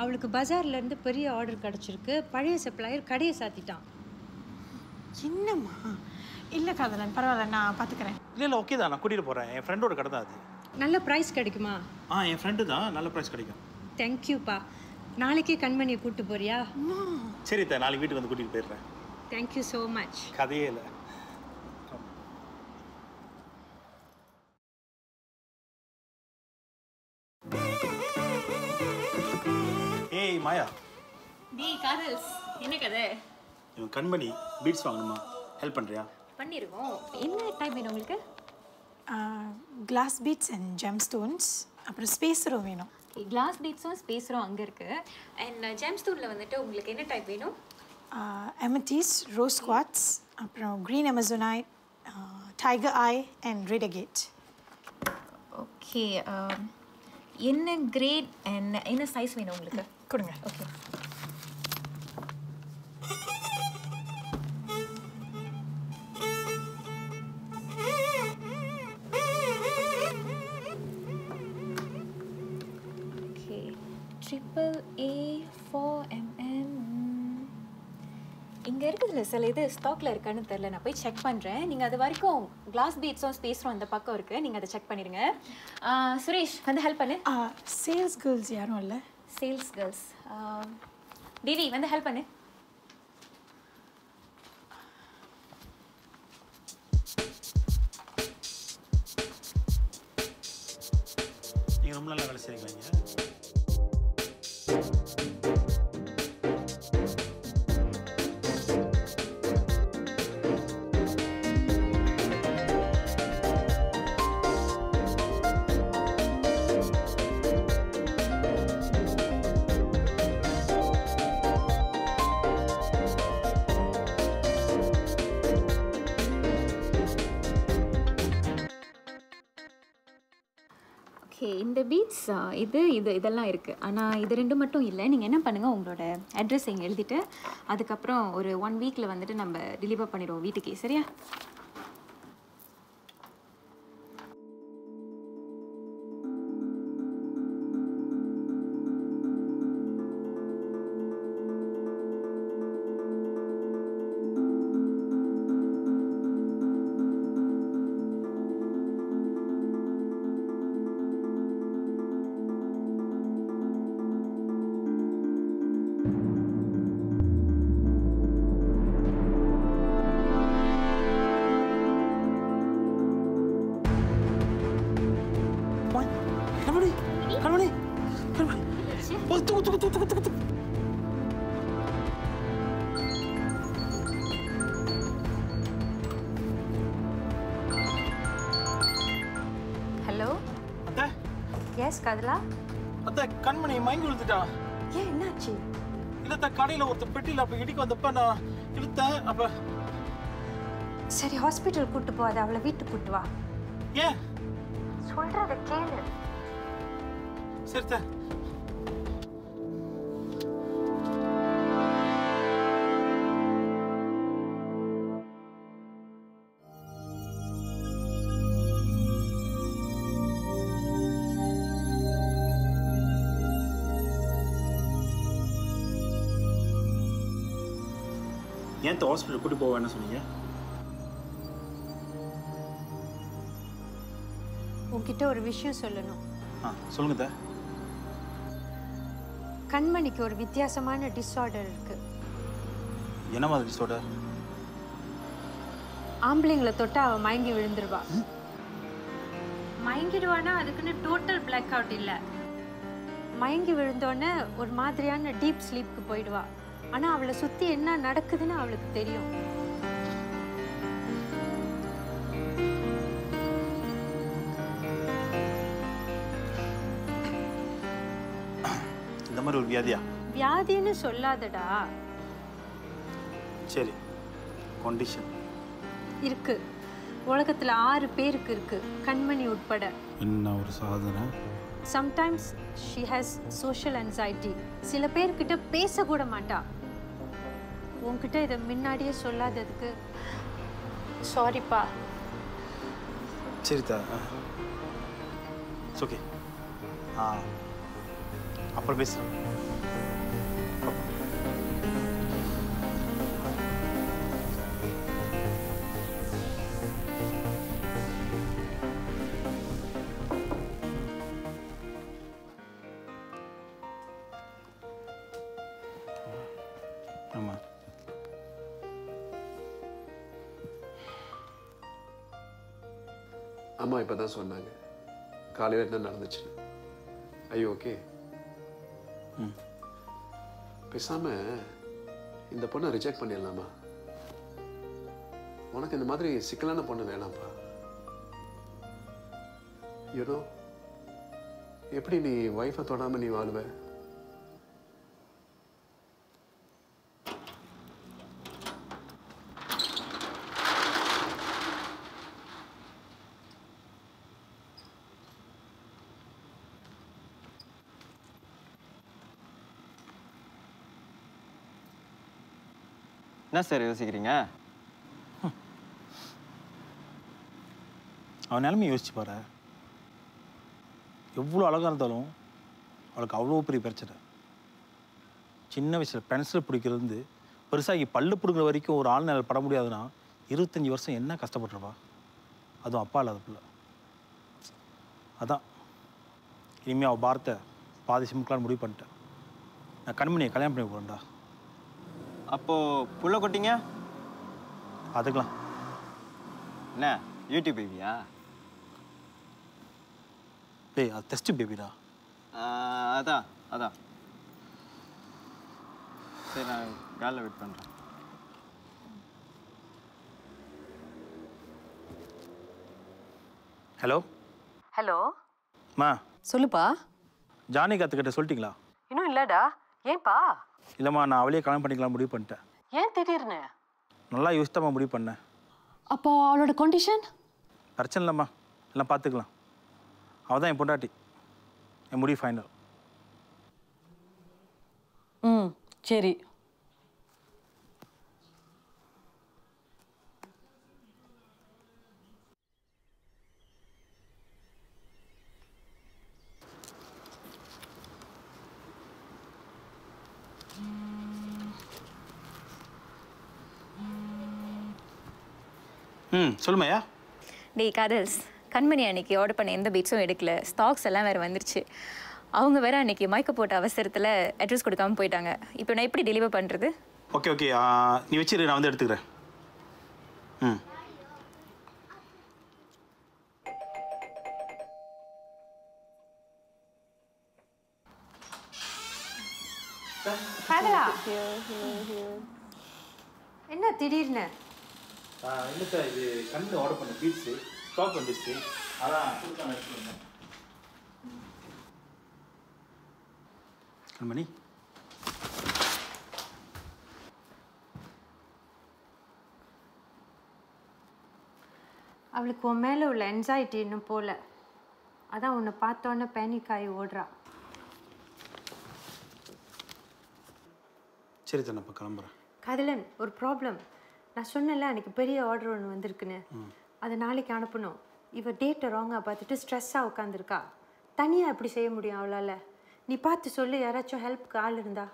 அவளுக்கு பஜார்லேருந்து பெரிய ஆர்டர் கிடச்சிருக்கு. பழைய சப்ளையர் கடையை சாத்திட்டான். என்னம்மா? இல்லை காதலன், பரவாயில்ல, நான் பார்த்துக்கிறேன். இல்லை ஓகே தான், நான் கூட்டிகிட்டு போகிறேன். என் ஃப்ரெண்டோட கடை தான் அது. நல்ல ப்ரைஸ் கிடைக்குமா? என் ஃப்ரெண்டு தான், நல்ல ப்ரைஸ் கிடைக்கும். தேங்க்யூப்பா. நாளைக்கே கண்மணியை கூட்டு போறியா? சரி தான், நாளைக்கு வீட்டுக்கு வந்து கூட்டிகிட்டு போயிடுறேன். Thank you so much. கதையே இல்லை. ஏய் மாயா. காதல்ஸ், என்ன கதை? இவன் கண்மணி பீட்ஸ் வாங்கணுமா, ஹெல்ப் பண்ணுறியா? பண்ணிடுவோம். என்ன டைப் வேணும் உங்களுக்கு? Glass beads and gem stones, அப்புறம் ஸ்பேஸரோ வேணும். கிளாஸ் பீட்ஸும் ஸ்பேஸரும் அங்கே இருக்குது. அண்ட் ஜெம் ஸ்டோனில் வந்துட்டு உங்களுக்கு என்ன டைப் வேணும்? எமத்தீஸ், ரோஸ் குவாட்ஸ், அப்புறம் green amazonite, tiger eye and red agate. Okay, என்ன கிரேட் அண்ட் என்ன சைஸ் வேணும் உங்களுக்கு? கொடுங்க. ஓகே. இங்கே இருக்குதுல்ல சில இது ஸ்டாக்கில் இருக்கான்னு தெரில, நான் போய் செக் பண்ணுறேன். நீங்கள் அது வரைக்கும் கிளாஸ் பீட்ஸும் ஸ்பேஸரும் அந்த பக்கம் இருக்குது, நீங்கள் அதை செக் பண்ணிடுங்க. சுரேஷ் வந்து ஹெல்ப் பண்ணு. சேல்ஸ் கேர்ள்ஸ் யாரும் இல்லை? சேல்ஸ் கேர்ள்ஸ் தேவி வந்து ஹெல்ப் பண்ணு. நீங்கள் ரொம்ப நல்லா வேலை செய்வீங்க. இந்த பீட்ஸ் இதெல்லாம் இருக்குது. ஆனால் இது ரெண்டு மட்டும் இல்லை. நீங்கள் என்ன பண்ணுங்கள், உங்களோட அட்ரஸ் இங்கே எழுதிட்டு அதுக்கப்புறம் ஒரு 1 வீக்கில் வந்துட்டு நம்ம டெலிவர் பண்ணிடுவோம் வீட்டுக்கே, சரியா? ஹலோ அத்தை எஸ் கதலா அத்தை கண்மணி மயங்கி விழுந்துட்டா. ஏன் என்னாச்சு? இல்ல கடையில் ஒருத்தர் பெட்டியில் அப்போ இடிக்க வந்தப்ப நான் இழுத்தேன். அப்போ சரி ஹாஸ்பிட்டல் கூட்டு போகாத, அவளை வீட்டுக்கு கூட்டு வா. ஏன் சொல்றத கேளு. சரி தே. ஏன் ஹாஸ்பிட்டல் கூட்டி போக வேணாம் சொன்னீங்க? உன்கிட்ட ஒரு விஷயம் சொல்லணும். சொல்லுங்க தே. கண்மணிக்கு ஒரு வித்தியாசமான டிஸார்டர் இருக்கு. என்ன மாதிரி டிஸார்டர்? ஆம்பளைங்களை தொட்டா அவ மயங்கி விழுந்துருவா. மயங்கிடுவானா அதுக்குன்னு டோட்டல் பிளாக் அவுட் இல்லை. மயங்கி விழுந்தோடனே ஒரு மாதிரியான டீப் ஸ்லீப்க்கு போயிடுவா. ஆனா அவளை சுத்தி என்ன நடக்குதுன்னு அவளுக்கு தெரியும். இந்த மாதிரி ஒரு வியாதியா? வியாதின்னு சொல்லாதடா. சரி, கண்டிஷன் இருக்கு. உலகத்துல 6 பேருக்கு இருக்கு, கண்மணி உட்பட. என்ன ஒரு சாதனை. Sometimes she has social anxiety. சில பேர்கிட்ட பேசக்கூட மாட்டா. உன்கிட்ட இதை முன்னாடியே சொல்லாததுக்கு சாரிப்பா. சரி தா. ஓகே. அப்புறம் பேசுகிறேன். ஆமாம். அம்மா இப்போ தான் சொன்னாங்க காலையில் என்ன நடந்துச்சு. ஐயோ ஓகே. பேசாம இந்த பொண்ணை ரிஜெக்ட் பண்ணிடலாமா? உனக்கு இந்த மாதிரி சிக்கலான பொண்ணு வேணாம்ப்பா. யூனோ எப்படி நீ ஒய்ஃபை தொடாம நீ வாழுவ? என்ன சார் யோசிக்கிறீங்க? அவன் நிலைமை யோசிச்சு பாரு. எவ்வளோ அழகாக இருந்தாலும் அவளுக்கு அவ்வளோ பெரிய பிரச்சனை. சின்ன வயசில் பென்சில் பிடிக்கிறது பெருசாகி பல்லு பிடுங்குற வரைக்கும் ஒரு ஆள் நிலை பட முடியாதுன்னா 25 வருஷம் என்ன கஷ்டப்பட்டுருப்பா. அதுவும் அப்பா இல்லாத பிள்ளை. அதான் இனிமேல் அவள் பாரத்தை பாதி சிம்க்கலான்னு முடிவு பண்ணிட்டேன். நான் கண்மணியை கல்யாணம் பண்ணி போகிறேன்டா. அப்போது புள்ள கொட்டிங்க அதுக்கலாம் என்ன யூடியூப் பேபியா? டேய் அது டெஸ்ட் பேபிடா. அதான் அதான். சரி நான் காலில் வெயிட் பண்ணுறேன். ஹலோ ஹலோ மா. சொல்லுப்பா. ஜானி கற்றுக்கிட்ட சொல்லிட்டீங்களா? இன்னும் இல்லடா. ஏன்பா? இல்லைம்மா நான் அவளையே கல்யாணம் பண்ணிக்கலாம் முடிவு பண்ணிட்டேன். ஏன் திடீர்னு? நல்லா யோசித்தாம்மா முடிவு பண்ணேன். அப்போ அவளோட கண்டிஷன்? பிரச்சனை இல்லைம்மா, எல்லாம் பார்த்துக்கலாம். அவள் தான் என் பொண்டாட்டி. என் முடிவு ஃபைனல். சரி. சொல்லுமையா. டேய் காதல்ஸ், கண்மணி அன்னைக்கு ஆர்டர் பண்ண எந்த பீட்ஸும் எடுக்கல. ஸ்டாக்ஸ் எல்லாம் வேறு வந்துருச்சு. அவங்க வேறு அன்னைக்கு மயக்க போட்ட அவசரத்தில் அட்ரஸ் கொடுக்காம போயிட்டாங்க. இப்போ நான் எப்படி டெலிவர் பண்ணுறது? ஓகே ஓகே, நீ வச்சிரு, நான் வந்து எடுத்துக்கிறேன். காதலா என்ன திடீர்னு? இல்லைக்கா இது கண்ணில் ஆர்டர் பண்ண பீட்ஸு ஸ்டாக் வந்துடுச்சு, அதான் கொடுக்காம எடுத்துருந்தேன். கண்மணி அவளுக்கு உன் மேலே உள்ள என்சைட்டி இன்னும் போகல. அதான் உன்னை பார்த்தோன்னே பேனிக் ஆகி ஓடுறா. சரி தான் இப்போ கிளம்புறேன். காதலன், ஒரு ப்ராப்ளம். நான் சொன்னேன்ல எனக்கு பெரிய ஆர்டர் ஒன்று வந்திருக்குன்னு, அதை நாளைக்கு அனுப்பணும். இவள் டேட்டை ராங்காக பார்த்துட்டு ஸ்ட்ரெஸ்ஸாக உட்காந்துருக்கா. தனியாக எப்படி செய்ய முடியும் அவளால்? நீ பார்த்து சொல்லு, யாராச்சும் ஹெல்ப்க்கு ஆள் இருந்தா.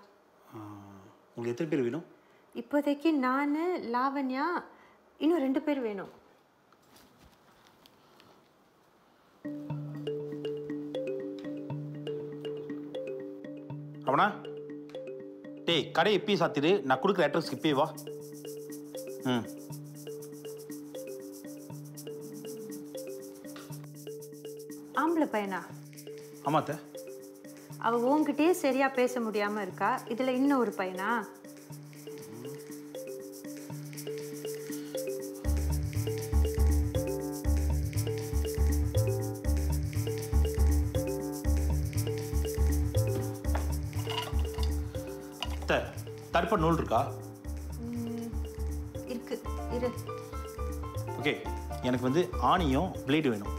உங்களுக்கு எத்தனை பேர் வேணும்? இப்போதைக்கு நான், லாவண்யா, இன்னும் 2 பேர் வேணும். அவனா டேய் கடை எப்பயே சாத்திடு, நான் கொடுக்குற அட்ரஸ்க்கு இப்பயே வா. ஆம்பளை பையனா? ஆமாத்த. அவள் உன்கிட்டயே சரியாக பேச முடியாமல் இருக்கா, இதில் இன்னும் ஒரு பையனா? தடுப்ப நூல் இருக்கா? இருக்கு, இரு. ஓகே, எனக்கு வந்து ஆணியும் பிளேடு வேணும்.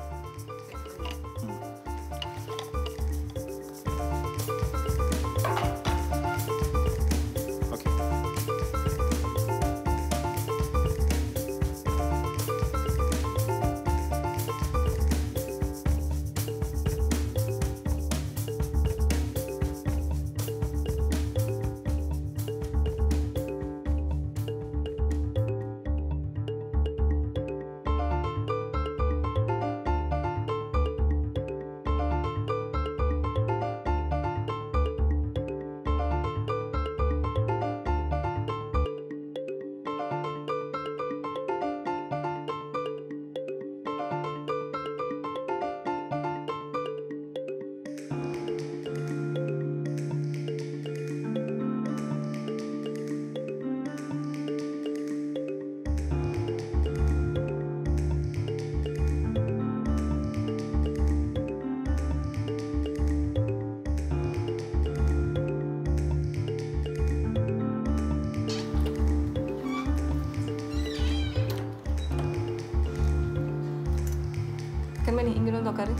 கண்மணி, இங்கே வந்து உட்காரு.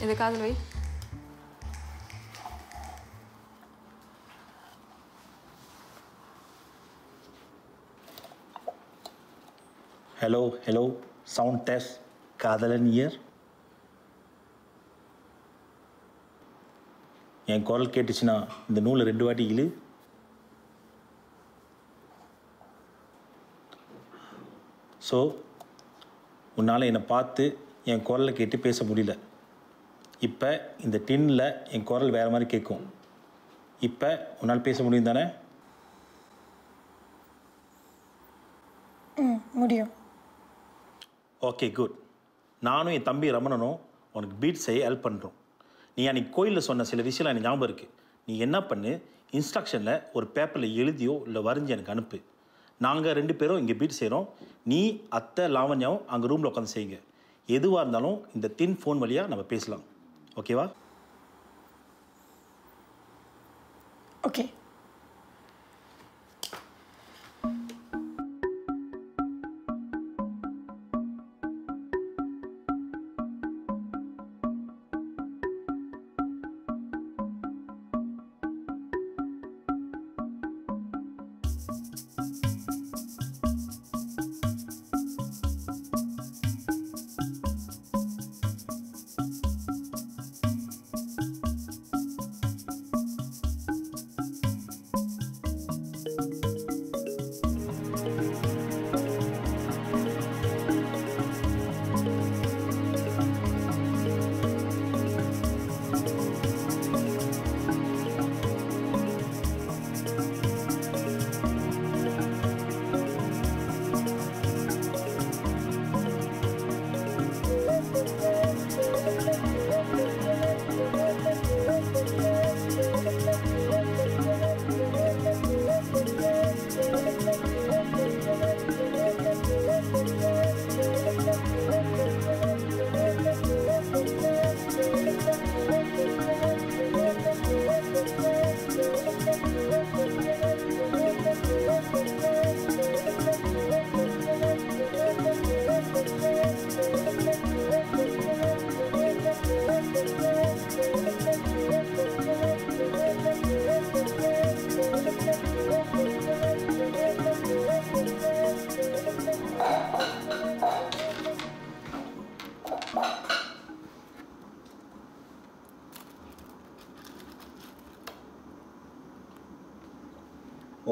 இது காதல் வை. Hello hello, sound test. காதலன் இயர். என் குரல் கேட்டுச்சுன்னா இந்த நூலை 2 வாட்டி இழு. ஸோ உன்னால் என்னை பார்த்து என் குரலை கேட்டு பேச முடியல. இப்போ இந்த டின்னில் என் குரல் வேறு மாதிரி கேட்கும். இப்போ உன்னால் பேச முடியும் தானே? முடியும். Okay, good. நானும் என் தம்பி ரமணனும் உனக்கு பீட் செய்ய ஹெல்ப் பண்ணுறோம். நீ அன்றைக்கி கோயிலில் சொன்ன சில விஷயம் எனக்கு ஞாபகம் இருக்குது. நீ என்ன பண்ணு, இன்ஸ்ட்ரக்ஷனில் ஒரு பேப்பரில் எழுதியோ இல்லை வரைஞ்சி எனக்கு அனுப்பு. நாங்கள் 2 பேரும் இங்கே பீட் செய்கிறோம். நீ, அத்தை, லாவண்யாவும் அங்கே ரூமில் உட்காந்து செய்யுங்க. எதுவாக இருந்தாலும் இந்த தின் ஃபோன் வழியாக நம்ம பேசலாம். ஓகேவா? ஓகே.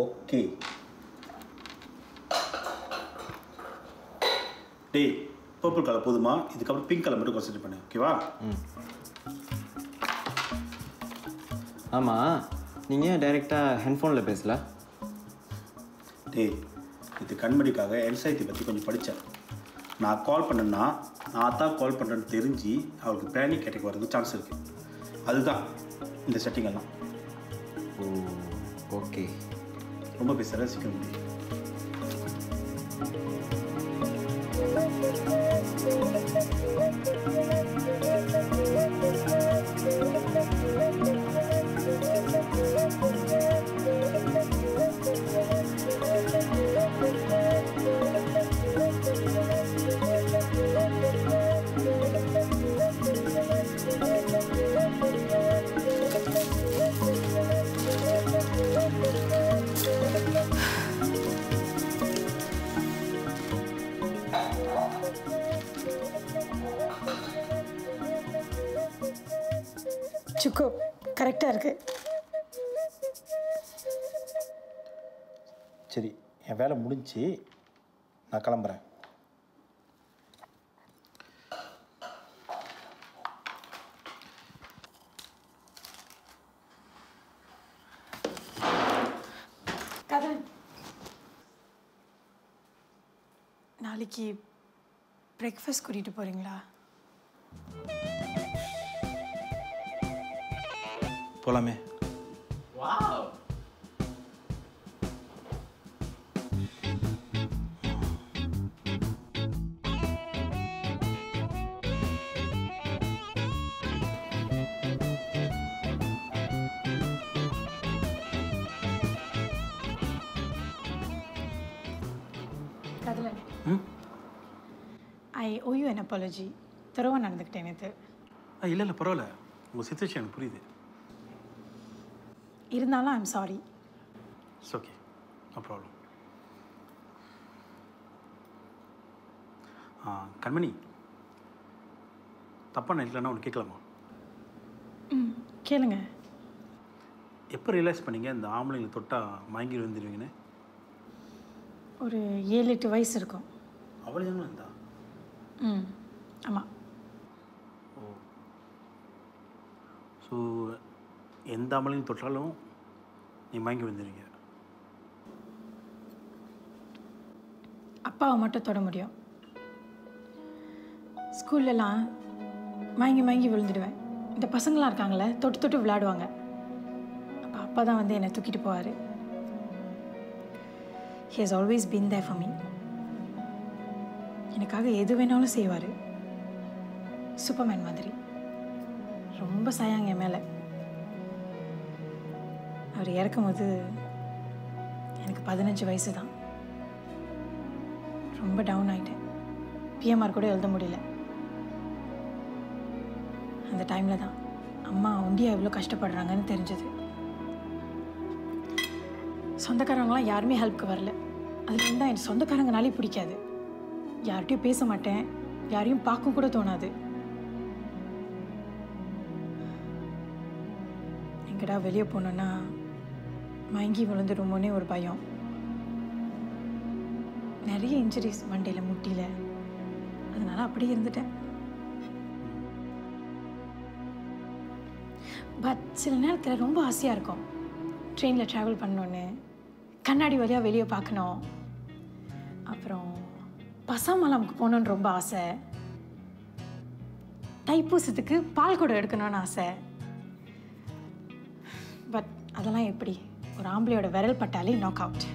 ஓகே. டேய், பர்பிள் கலர் போதுமா? இதுக்கப்புறம் பிங்க் கலர் மட்டும் கான்சென்ட்ரேட் பண்ணு, ஓகேவா? ஆமாம், நீங்கள் ஏன் டைரெக்டாக ஹெட்ஃபோனில் பேசல? டேய், இது கண்மணிக்காக என்சைட்டி பற்றி கொஞ்சம் படித்தேன். நான் கால் பண்ணேன்னா நான் தான் கால் பண்ணுறேன்னு தெரிஞ்சு அவளுக்கு பேனிக் அட்டாக் வரதுக்கு சான்ஸ் இருக்குது. அதுதான் இந்த செட்டிங் எல்லாம். ஓ ஓகே. ரொம்ப பேசுகிற சீக்கிரம் முடியும். சுக்கு கரெக்டாக இருக்கு. சரி, என் வேலை முடிஞ்சு நான் கிளம்புறேன். நாளைக்கு பிரேக்ஃபாஸ்ட் கூட்டிகிட்டு போகிறீங்களா? போகலாமே. கதலன், ஐ ஓ யூ an apology. தரவா நடந்துக்கிட்டேன் நேற்று. இல்லை பரவாயில்ல, உங்கள் சிச்சுவேஷன் எனக்கு புரியுது. இருந்தாலும் I'm sorry. It's okay, no problem. Kanmani, தப்பாக நினைக்கலன்னா ஒன்று கேட்கலாமா? கேளுங்க. எப்போ ரியலைஸ் பண்ணீங்க இந்த ஆம்பளைங்களை தொட்டால் மயங்கி விழுந்துருவீங்கன்னு? ஒரு 7-8 வயசு இருக்கும். அவ்வளோ தானே இருந்தா? ஆமாம். ஓ, ஸோ எந்த ஆம்பளையும் தொட்டாலும் நீ மயங்கி விழுந்துருவீங்க? அப்பாவை மட்டும் தொட முடியும். ஸ்கூல்லலாம் மயங்கி விழுந்துடுவேன். இந்த பசங்களாம் இருக்காங்களே, தொட்டு தொட்டு விளையாடுவாங்க. அப்போ அப்பா தான் வந்து என்னை தூக்கிட்டு போவார். He has always been there for me. எனக்காக எது வேணாலும் செய்வார். சூப்பர்மேன் மாதிரி. ரொம்ப சாயாங்க என் மேலே. அவர் இறக்கும்போது எனக்கு 15 வயசு தான். ரொம்ப டவுன் ஆகிட்டேன். பிஎம்ஆர் கூட எழுத முடியல. அந்த டைமில் தான் அம்மா ஒண்டியா எவ்வளோ கஷ்டப்படுறாங்கன்னு தெரிஞ்சது. சொந்தக்காரங்களாம் யாருமே ஹெல்ப்க்கு வரல. அதில் இருந்தால் எனக்கு சொந்தக்காரங்கனாலே பிடிக்காது. யார்கிட்டையும் பேச மாட்டேன், யாரையும் பார்க்க கூட தோணாது. எங்கடா வெளியே போனோன்னா மயங்கி விழுந்துடுமோனே ஒரு பயம். நிறைய இன்ஜுரிஸ் மண்டையில், முட்டியில். அதனால அப்படியே இருந்துட்டேன். பட் சில நேரத்தில் ரொம்ப ஆசையாக இருக்கும். ட்ரெயினில் ட்ராவல் பண்ணோன்னு, கண்ணாடி வழியாக வெளியே பார்க்கணும். அப்புறம் பசாமலாமுக்கு போகணுன்னு ரொம்ப ஆசை. தைப்பூசத்துக்கு பால் குடம் எடுக்கணும்னு ஆசை. பட் அதெல்லாம் எப்படி? ஒரு ஆம்பளையோட விரல் பட்டாலே நாக் அவுட்.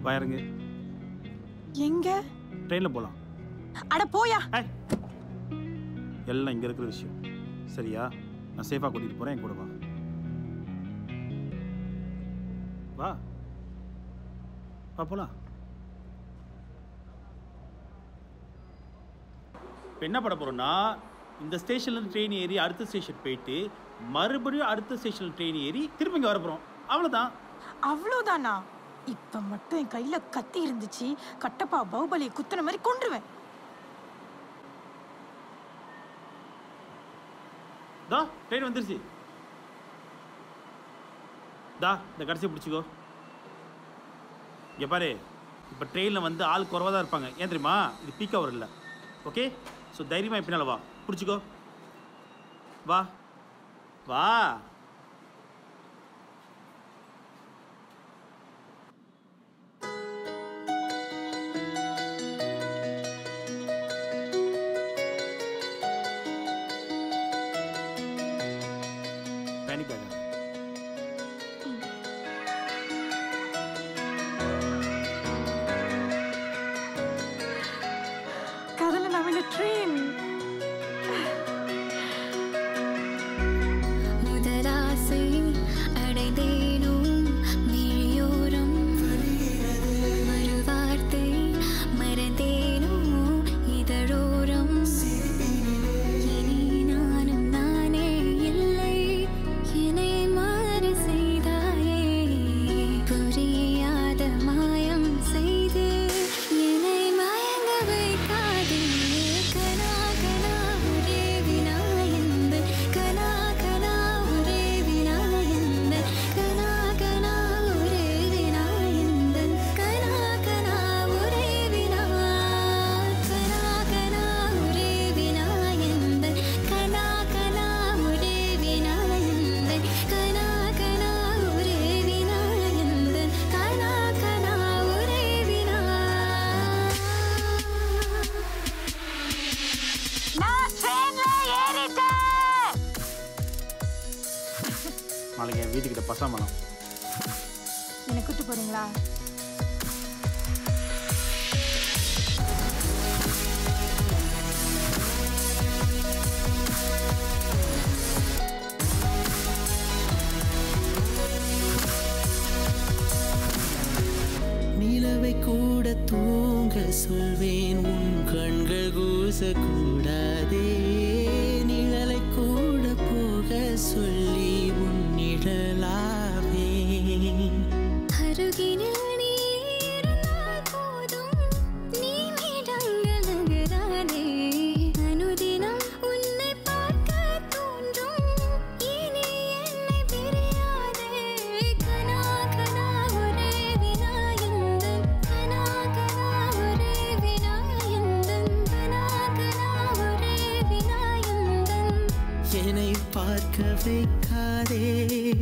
பாருங்க, எங்க? ட்ரெயினில் போகலாம். அட போயா. எல்லாம் இங்கே இருக்கிற விஷயம் சரியா? நான் சேஃபாக கூட்டிகிட்டு போகிறேன், என் கூட வா. வா வா போகலாம். இப்போ என்ன பண்ண போகிறோன்னா, இந்த ஸ்டேஷன்லேருந்து ட்ரெயின் ஏறி அடுத்த ஸ்டேஷன் போயிட்டு மறுபடியும் அடுத்த ஸ்டேஷனில் ட்ரெயின் ஏறி திரும்ப இங்கே வர போகிறோம். அவ்வளோதான். அவ்வளோதானா? இப்போ மட்டும் என் கையில் கத்தி இருந்துச்சு, கட்டப்பா பாகுபலியை குத்துன மாதிரி கொன்றுவேன். தா ட்ரெயின் வந்துருச்சு. தா இந்த கடைசியை பிடிச்சிக்கோ. இங்கே பாரு, இப்போ ட்ரெயினில் வந்து ஆள் குறவாக தான் இருப்பாங்க. ஏன் தெரியுமா? இது பீக் ஹவர் இல்லை. ஓகே, ஸோ தைரியமாக பின்னால் வா, பிடிச்சிக்கோ. வா வா. பேனிக் ஆகாத. கதல நம்ம ட்ரெயின் முதலாசை அடைந்தேனும் விழியோரம் மறுவார்த்தை மறந்தேனோ இதழோரம் இனி நானும் நானே இல்லை என்னை மாறு செய்தாயே புரியாத மாயம் செய்து என்னை மயங்க வைக்காதே கனா கனா ஒரே வினாயந்த கனா கனா ஒரே வினாயந்த கனா கனா ஒரே வினாயந்த கனா கனா ஒரே வினா கனா கனா ஒரே வினாயந்த கனா கனா ஒரே வினாயந்த கனா கனா ஒரே வினாயந்த கனா கனா ஒரே வினா. நான் ட்ரெயின்ல ஏறிட்டேன். நாளைக்கு என் வீட்டுக்கிட்ட பசாமலாம். என்னை கூட்டு போறீங்களா? நிலவை கூட தூங்க சொல்வேன், உன் கண்கள் கூசக்கூடாதே. நிழலை கூட போக சொல்லி உன் நிழலாவேன். அருகினில் நீ இருந்தால் போதும், நீ மீடங்கலங்கரானே. அனுதினம் உன்னை பார்க்க தோன்றும், இனி என்னை பிரியாதே. கனா கனா ஒரே வினாயந்தன் கனா கனா ஒரே வினாயந்தன் கனா கனா ஒரே வினாயந்தன். என்னை பார்க்க வைக்காதே.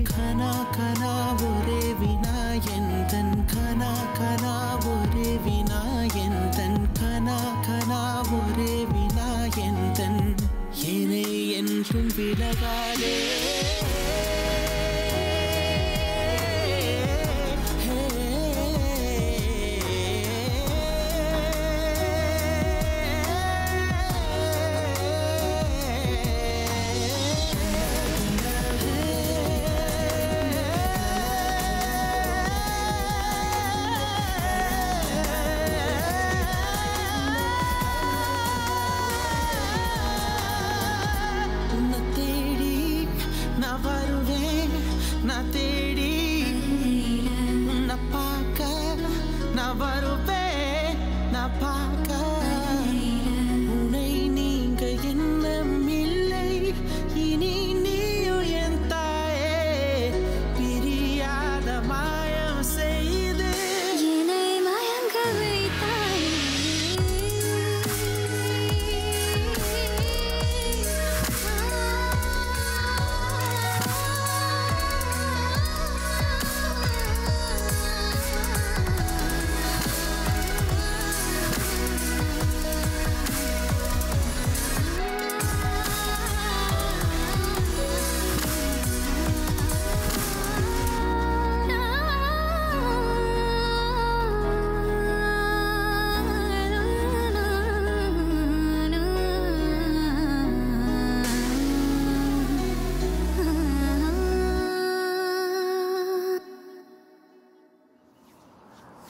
கனா கனா ஒரே வினாயந்தன் கனா கனா ஒரே வினாயந்தன் கனா கனா ஒரே வினாயந்தன் என்னை என்றும் விலகாதே. உன்னை தேடி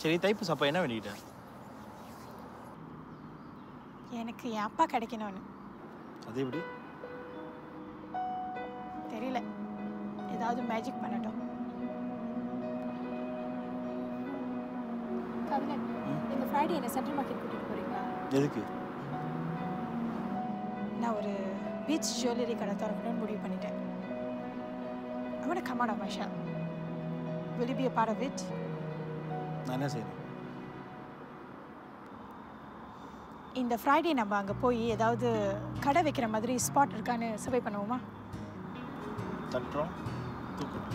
சரி தைப்பூச அப்போ என்ன வேண்டிக்கிட்ட? எனக்கு என் அப்பா கிடைக்கணும்னு. அது எப்படி? தெரியல, ஏதாவது மேஜிக் பண்ணட்டும். கவினன், இந்த ஃப்ரைடே என்ன சென்ட்ரல் மார்க்கெட் கூட்டிட்டு போறீங்களா? எதுக்கு? நான் ஒரு பீச் ஜுவல்லரி கடை திறக்கணும்னு முடிவு பண்ணிட்டேன். I want to come out of my shell. Will you be a part of it? நான் என்ன செய்யணும்? இந்த ஃப்ரைடே நம்ம அங்கே போய் ஏதாவது கடை வைக்கிற மாதிரி ஸ்பாட் இருக்கான்னு சர்வே பண்ணுவோமா? தட்டுறோம், தூக்குறோம்.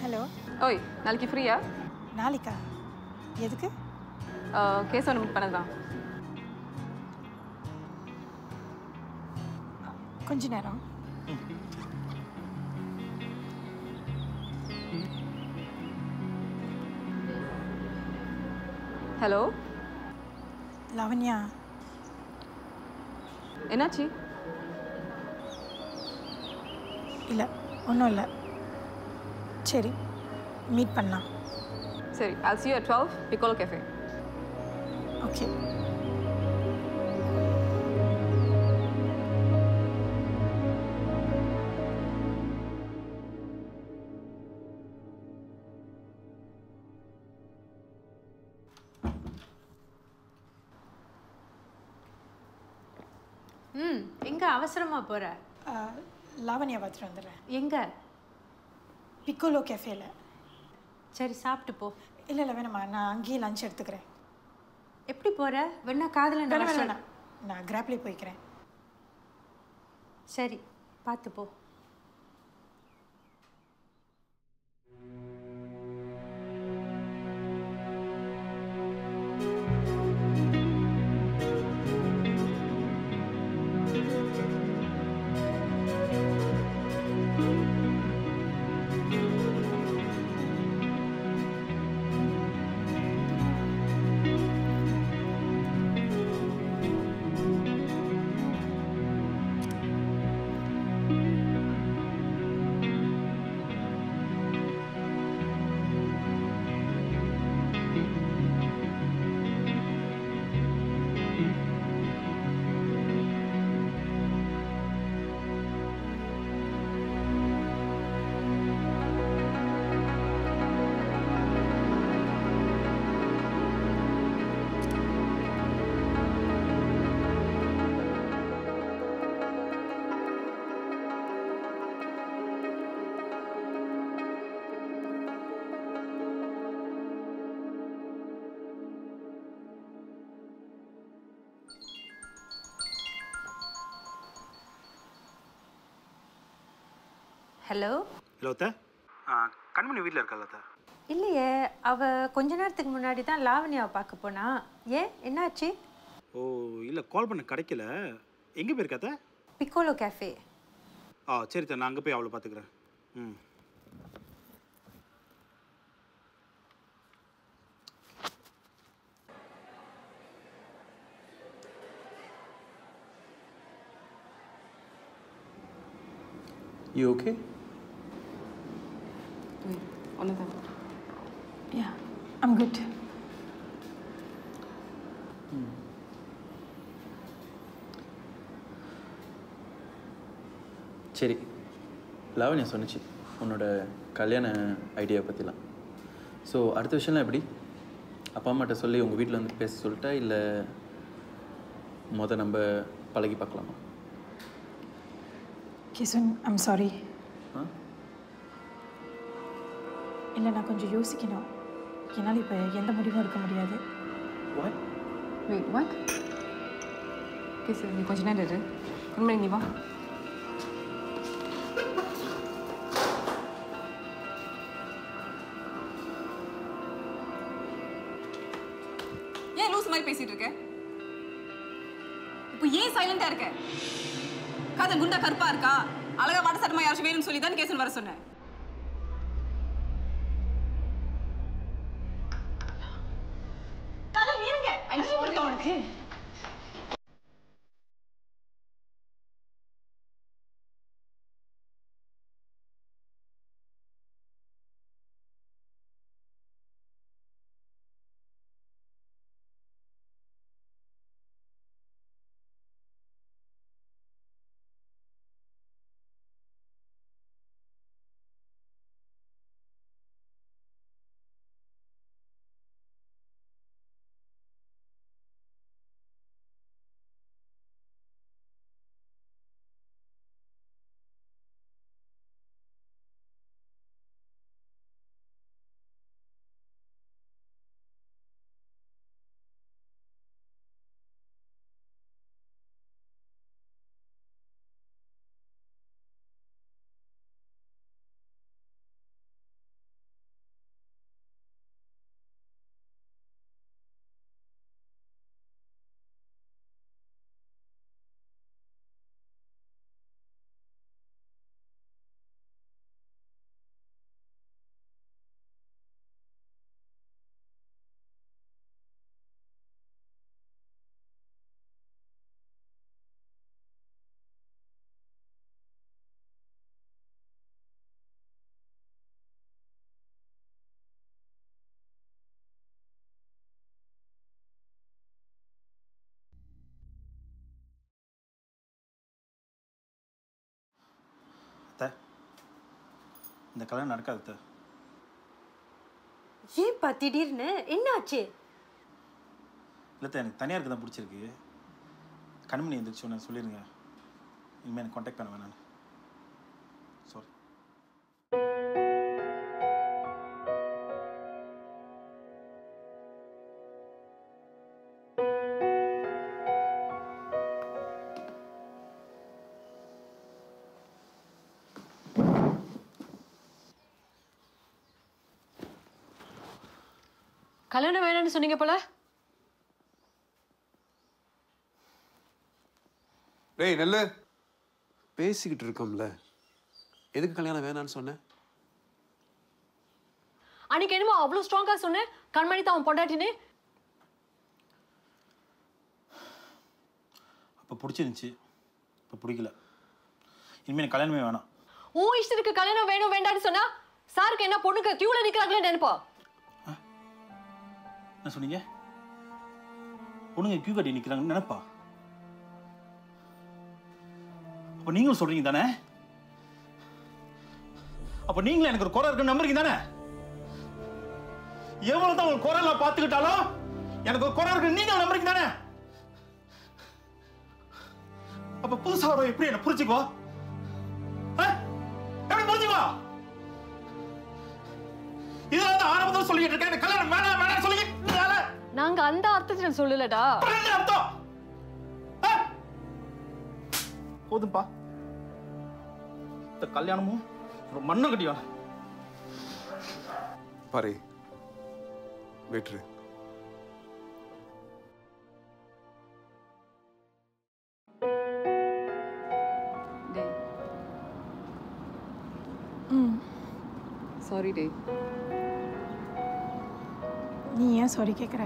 ஹலோ. ஓய், நாளைக்கு ஃப்ரீயா? நாளைக்கா? எதுக்கு? கேஸ் ஒன்று மீட் பண்ணதான். கொஞ்ச நேரம். ஹலோ லாவண்யா, என்னாச்சு? இல்லை, ஒன்றும் இல்லை. சரி, மீட் பண்ணலாம். சரி, I'll see you at 12 Piccolo Cafe. Okay. எங்க அவசரமா போற? லாவண்யா பார்த்துட்டு வந்துடுறேன். எங்க? பிக்கோலோ கேஃபேல. சரி, சாப்பிட்டு போ. இல்லை இல்லை, வேணாம்மா, நான் அங்கேயே லஞ்ச் எடுத்துக்கிறேன். எப்படி போற? வேணா காதல வேணாம், நான் கிராப்லேயே போய்க்கிறேன். சரி, பார்த்து போ. ஹலோ. ஹலோ அத்தை, கண்மணி வீட்டில் இருக்கா அத்தை? இல்லையே, அவ கொஞ்ச நேரத்துக்கு முன்னாடி தான் லாவண்யாவை பார்க்க போனா. ஏன், என்னாச்சு? ஓ இல்லை, கால் பண்ண கிடைக்கல. எங்கே போயிருக்கா அத்தை? Piccolo cafe. சரி அத்தை, நான் அங்கே போய் அவளை பார்த்துக்கிறேன். ம். You okay? Yeah, I'm good. சரி, லாவண்யா சொன்னிச்சு உன்னோட கல்யாண ஐடியா பற்றிலாம். ஸோ அடுத்த விஷயம்லாம் எப்படி? அப்பா அம்மாட்ட சொல்லி உங்கள் வீட்டில் வந்து பேச சொல்லிட்டா, இல்லை நம்ம பழகி பார்க்கலாமா? கிசுன், ஐம் சாரி. இல்லை, நான் கொஞ்சம் யோசிக்கணும். என்னால் இப்போ எந்த முடிவும் எடுக்க முடியாது. Wait, நீ கொஞ்ச நேரம் இரு. உண்மை நீ வா. ஏன் லூஸ் மாதிரி பேசிட்டு இருக்க? இப்போ ஏன் சைலண்டா இருக்க? காதல் குண்டா கருப்பா இருக்கா? அழகா வாட சட்டமா யாராச்சும் வேணும்னு சொல்லி தான் கேசன் வர சொன்னேன். உனக்கு இந்த கல்யாணம் நடக்காது. ஏன்பா திடீர்னு என்ன ஆச்சு? இல்லை எனக்கு தனியாக இருக்க தான் பிடிச்சிருக்கு. கண்மணி எழுந்திரிச்சு ஒன்று சொல்லிடுங்க. இனிமேல் எனக்கு காண்டாக்ட் பண்ண வேணான்னு. சாரி. கல்யாணம் வேணாம்னு சொன்னீங்க போல. டேய் நெல்லு, பேசிக்கிட்டு இருக்கோம்ல, எதுக்கு கல்யாணம் வேணான்னு சொன்னேன்? அன்னைக்கு என்னமோ அவ்வளோ ஸ்ட்ராங்கா சொன்னேன், கண்மணி தான் அவன் பொண்டாட்டினே. அப்போ பிடிச்சிருந்துச்சி, இப்போ பிடிக்கல. இனிமேல் எனக்கு கல்யாணமே வேணாம். உன் இஷ்டத்துக்கு கல்யாணம் வேணும் வேண்டாம்னு சொன்னா சாருக்கு என்ன பொண்ணுக்கு கியூல நிற்கிறாங்களே நினைப்பா. என்ன சொன்னீங்க? பொண்ணுங்க கியூ கட்டி நிற்கிறாங்கன்னு நினைப்பா? அப்போ நீங்களும் சொல்றீங்க தானே? அப்போ நீங்களும் எனக்கு ஒரு குறை இருக்குன்னு நம்புறீங்க தானே? எவ்வளவு தான் ஒரு குறை எல்லாம் பார்த்துக்கிட்டாலும் எனக்கு ஒரு குறை இருக்கு நீங்களும் நம்புறீங்க தானே? அப்ப புதுசா வர எப்படி என்ன புரிஞ்சுக்கோ? எப்படி புரிஞ்சுக்கோ? இதெல்லாம் தான் ஆரம்பத்தில் சொல்லிட்டு இருக்கேன். எனக்கு கல்யாணம் வேணாம் வேணாம் சொல்லிக்கிட்டு நாங்க அந்த அர்த்தத்தில் சொல்லலடா. அர்த்தம் போதும்பா. இந்த கல்யாணமும் ஒரு மண்ணு கட்டியா பாரு வெற்று. சாரி டே. நீ ஏன் சாரி கேட்குற?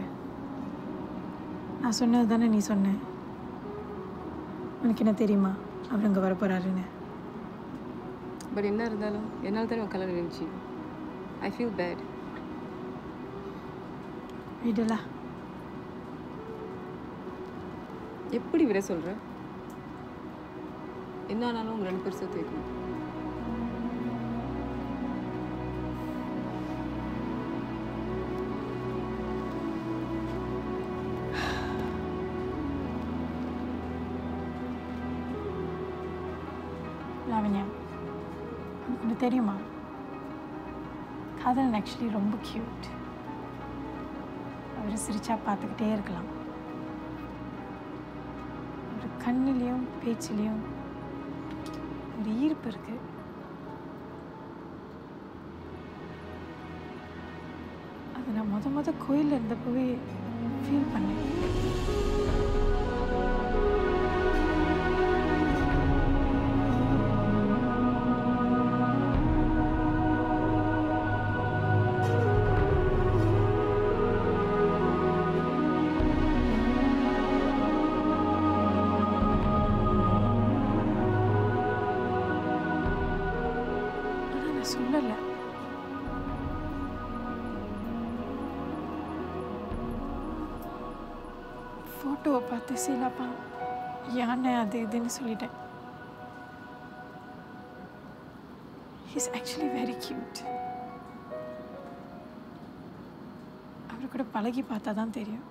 நான் சொன்னது தானே நீ சொன்ன. உனக்கு என்ன தெரியுமா அவர் அங்கே வரப்போறாருன்னு? பட் என்ன இருந்தாலும் என்னால் தானே கல்யாணம் இருந்துச்சு. I feel bad. விடலா. எப்படி விட சொல்கிற? என்ன ஆனாலும் உங்கள் 2 பேர் சேர்த்து வைக்கணும். லாவண்யா, உனக்கு தெரியுமா காதலன் ஆக்சுவலி ரொம்ப க்யூட். அவர் சிரிச்சா பார்த்துக்கிட்டே இருக்கலாம். ஒரு கண்ணிலையும் பேச்சிலையும் ஒரு ஈர்ப்பு இருக்கு. அதை நான் முத கோயிலில் இருந்தப்பவே ஃபீல் பண்ணேன். சொல்லல. ஃபோட்டோவை பார்த்து சீலாப்பா யானை அது இதுன்னு சொல்லிட்டேன். He's actually very cute. அவர் கூட பழகி பார்த்தா தான் தெரியும்.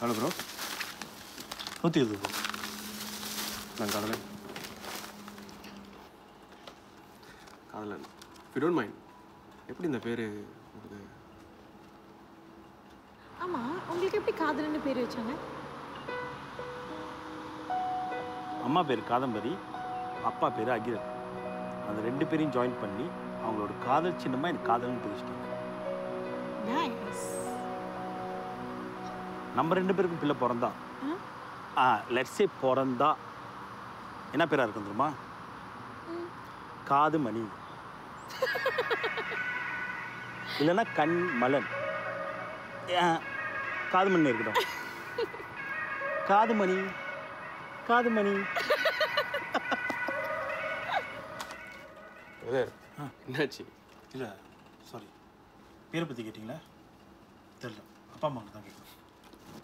Hello bro. 120 ப்ரோ. நான் காதலன். காதலன். இஃப் யூ டோன்ட் மைண்ட், எப்படி இந்த பேர் உங்களுக்கு? ஆமாம், உங்களுக்கு எப்படி காதலன்னு பேர் வச்சாங்க? அம்மா பேர் காதம்பரி, அப்பா பேர் அகிரன். அந்த 2 பேரையும் ஜாயின் பண்ணி அவங்களோட காதல் சின்னமாக எனக்கு காதல்னு தெரிவிச்சிட்டாங்க. நம்ம 2 பேருக்கும் பிள்ளை பிறந்தா, லெட்ஸ் சே பிறந்தா என்ன பேரா இருக்கும் தெரியுமா? காதுமணி, இல்லைன்னா கண்மலன். காதுமணி இருக்கட்டும். காதுமணி காதுமணி. என்னாச்சு? இல்லை சாரி, பேரை பற்றி கேட்டிங்களா? தெரியல, அப்பா அம்மா தான் கேட்குறோம்.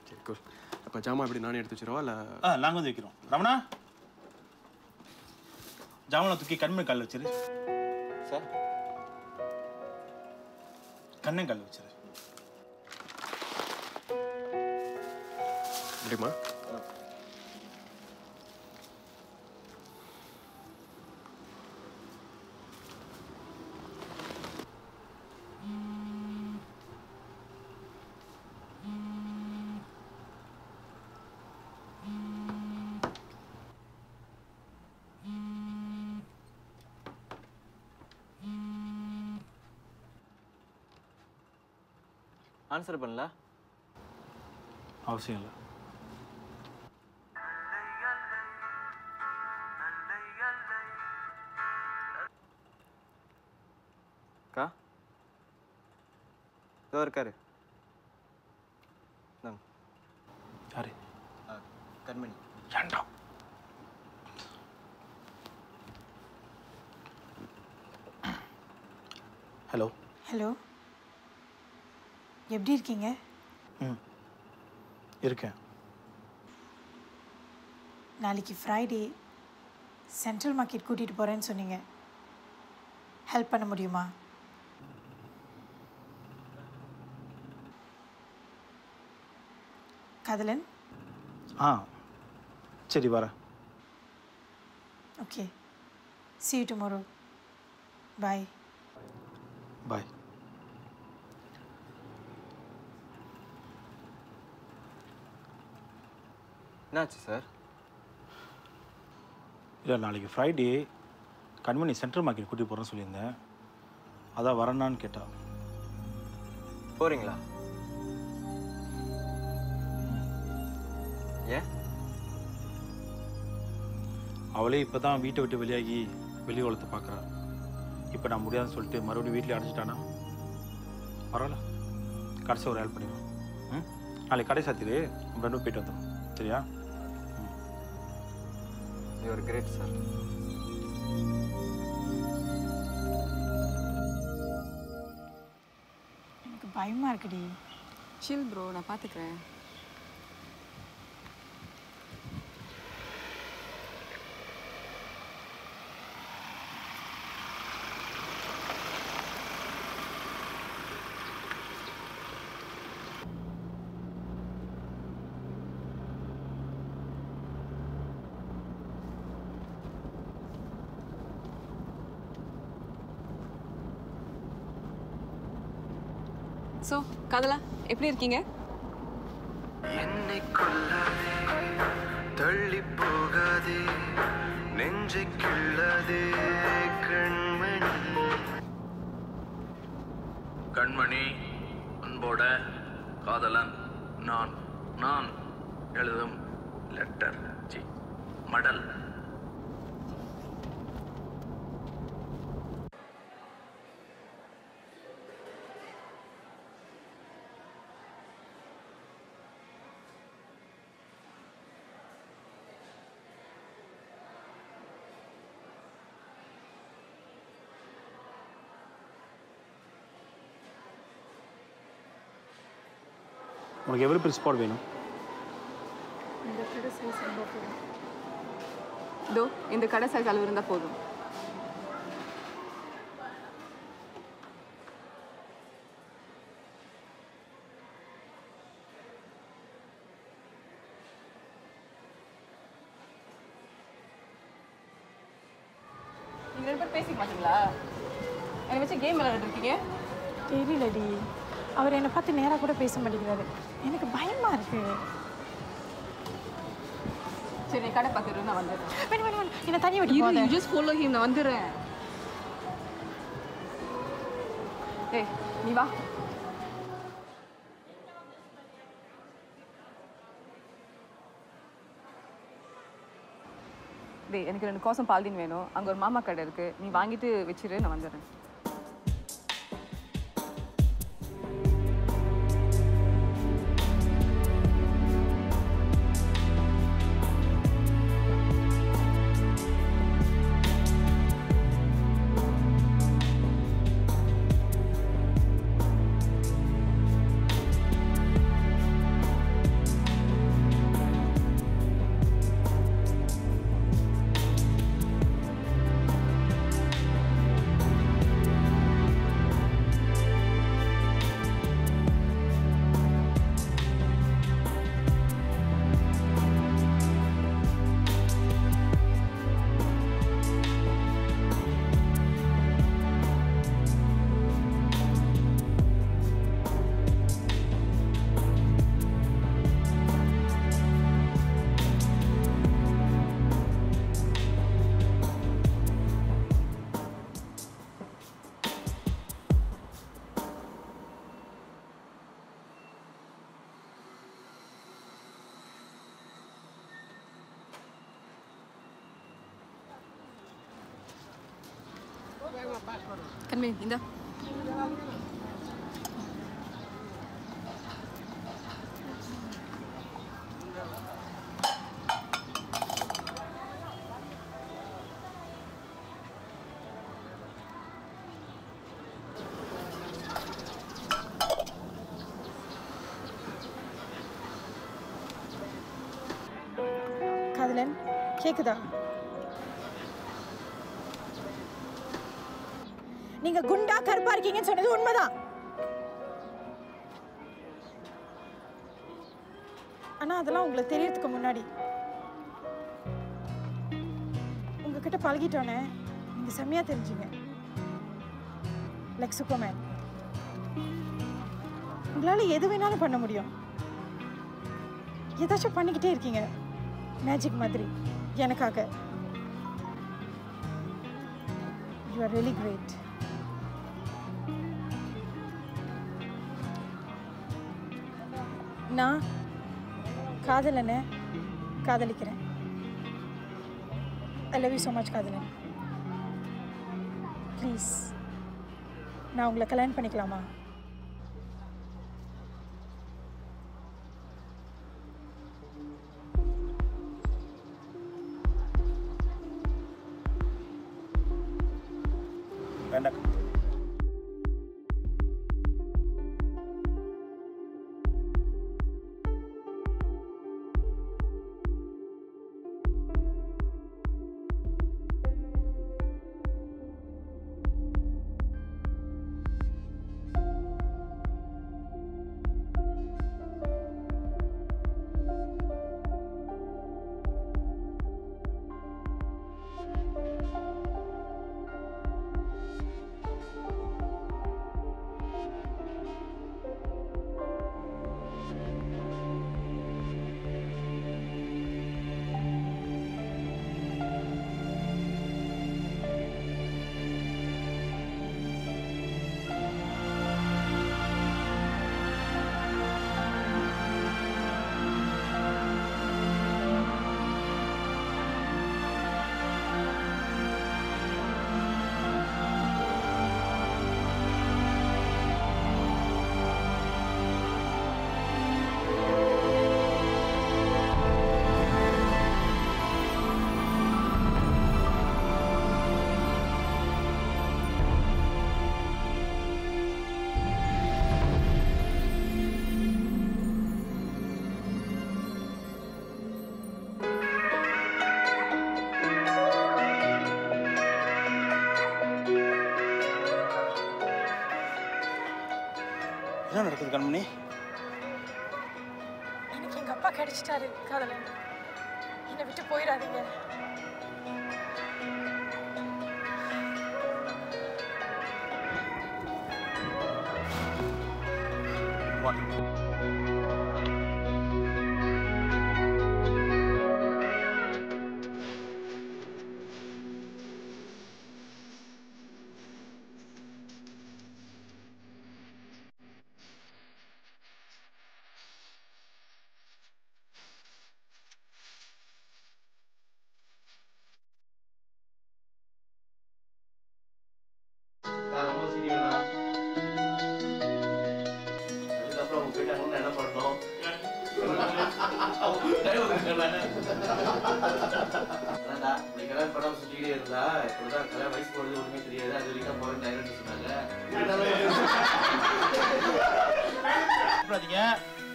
சரி கோல். அப்போ ஜாமான் எப்படி நானே எடுத்து வச்சிடவா இல்லை? நாங்கள் வந்து வைக்கிறோம். ரமணா, ஜாமான் தூக்கி கண்மணி காலில் வச்சிரு. சார் கண்ணன் காலில் வச்சிரு. எப்படிமா? ஆன்சர் பண்ணல? அவசியம் இல்லை. அக்கா இதோ இருக்காரு. யாரு? கண்மணி. ஏண்டா? ஹலோ. ஹலோ, எப்படி இருக்கீங்க? இருக்கேன். நாளைக்கு ஃப்ரைடே சென்ட்ரல் மார்க்கெட் கூட்டிகிட்டு போகிறேன்னு சொன்னீங்க. ஹெல்ப் பண்ண முடியுமா? காதலன். சரி வரேன். Okay, see you tomorrow. Bye. பாய். என்னாச்சு சார்? இல்லை, நாளைக்கு ஃப்ரைடே கண்மணி சென்ட்ரல் மார்க்கெட் கூட்டிகிட்டு போகிறேன்னு சொல்லியிருந்தேன். அதான் வரேன்னான்னு கேட்டா. போகிறீங்களா? ஏன்? அவளே இப்போ தான் வீட்டை விட்டு வெளியாகி வெளி உலகத்தை பார்க்குறா. இப்போ நான் முடியாதுன்னு சொல்லிட்டு மறுபடியும் வீட்டில் அடைச்சிட்டானா? பரவாயில்ல, கடைசி ஒரு ஹெல்ப் பண்ணிடுவோம். நாளைக்கு கடை சாத்திடு, நம்ம ரெண்டும் போயிட்டு வந்தோம். சரியா? You are great sir. எனக்கு பயமாக இருக்குடி. சில் ப்ரோ, நான் பார்த்துக்கிறேன். ஸோ காதலா, எப்படி இருக்கீங்க? என்னை கொல்லாதே, தள்ளி போகாதே, நெஞ்சை கிள்ளாதே கண்மணி. கண்மணி அன்போட காதலன் நான் நான் எழுதும் லெட்டர் ஜி மடல். உனக்கு எவ்வளோ பெரிய ஸ்பாட் வேணும்? இந்த கடை சைஸ் இருந்தால் போதும். இதோ இந்த கடை சைஸ் அளவு இருந்தால் போதும். நீங்கள் ரெண்டு பேர் பேசிக்க மாட்டீங்களா? என்னை வச்சு கேம் விளையாடிட்டு இருக்கீங்க? தெரியலடி, அவர் என்னை பார்த்து நேராக கூட பேச மாட்டேங்கிறாரு. எனக்கு பயமாக இருக்கு. சரி, நீ கடை பார்த்துட்டு நான் வந்துடுறேன். வேணும் என்னை தனி விட்டு போகாத. You just follow him, நான் வந்துடுறேன். ஏய், நீ வா. டேய், எனக்கு 2 கோசம் பால்டீன் வேணும். அங்கே ஒரு மாமா கடை இருக்குது, நீ வாங்கிட்டு வச்சிரு, நான் வந்துடுறேன். கண்மணி இந்தா. காதலன் கேக்குதா? நீங்க குண்டா கருப்பா இருக்கீங்கன்னு சொன்னது உண்மைதான். ஆனா அதெல்லாம் உங்களுக்கு தெரியறதுக்கு முன்னாடி உங்ககிட்ட பழகிட்டோன்னே நீங்க செம்மையா தெரிஞ்சீங்க. Like Superman. உங்களால எது வேணாலும் பண்ண முடியும். ஏதாச்சும் பண்ணிக்கிட்டே இருக்கீங்க மேஜிக் மாதிரி எனக்காக. You are really great. நான் காதலனை காதலிக்கிறேன். I love you so much காதலன். ப்ளீஸ் நான் உங்களை கல்யாணம் பண்ணிக்கலாமா? வேண்டாம். என்ன நடக்குது கண்மணி? எனக்கு எங்க அப்பா கிடைச்சிட்டாரு காதலன். என்னை விட்டு போயிடாதீங்க.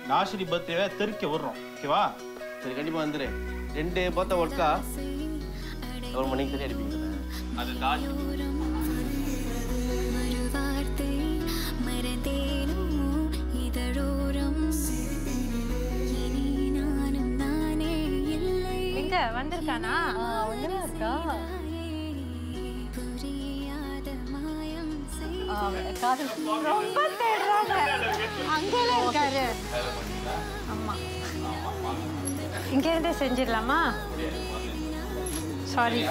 நாஷினி பர்த்டேவை தெருக்க விடுறோம். ஓகேவா? சரி, கண்டிப்பா வந்துரு. 2 பார்த்த ஒர்க்கா 1 மணிக்கு சரி அடிப்பீங்க. அது தாஷ் எங்க வந்திருக்கானா? ஒண்ணுதான் இருக்கா? ரொம்ப தேடுறாங்க. அங்கேயே இருக்காரு. ஆமா. இங்க இருந்து செஞ்சிடலாமா? சாரி.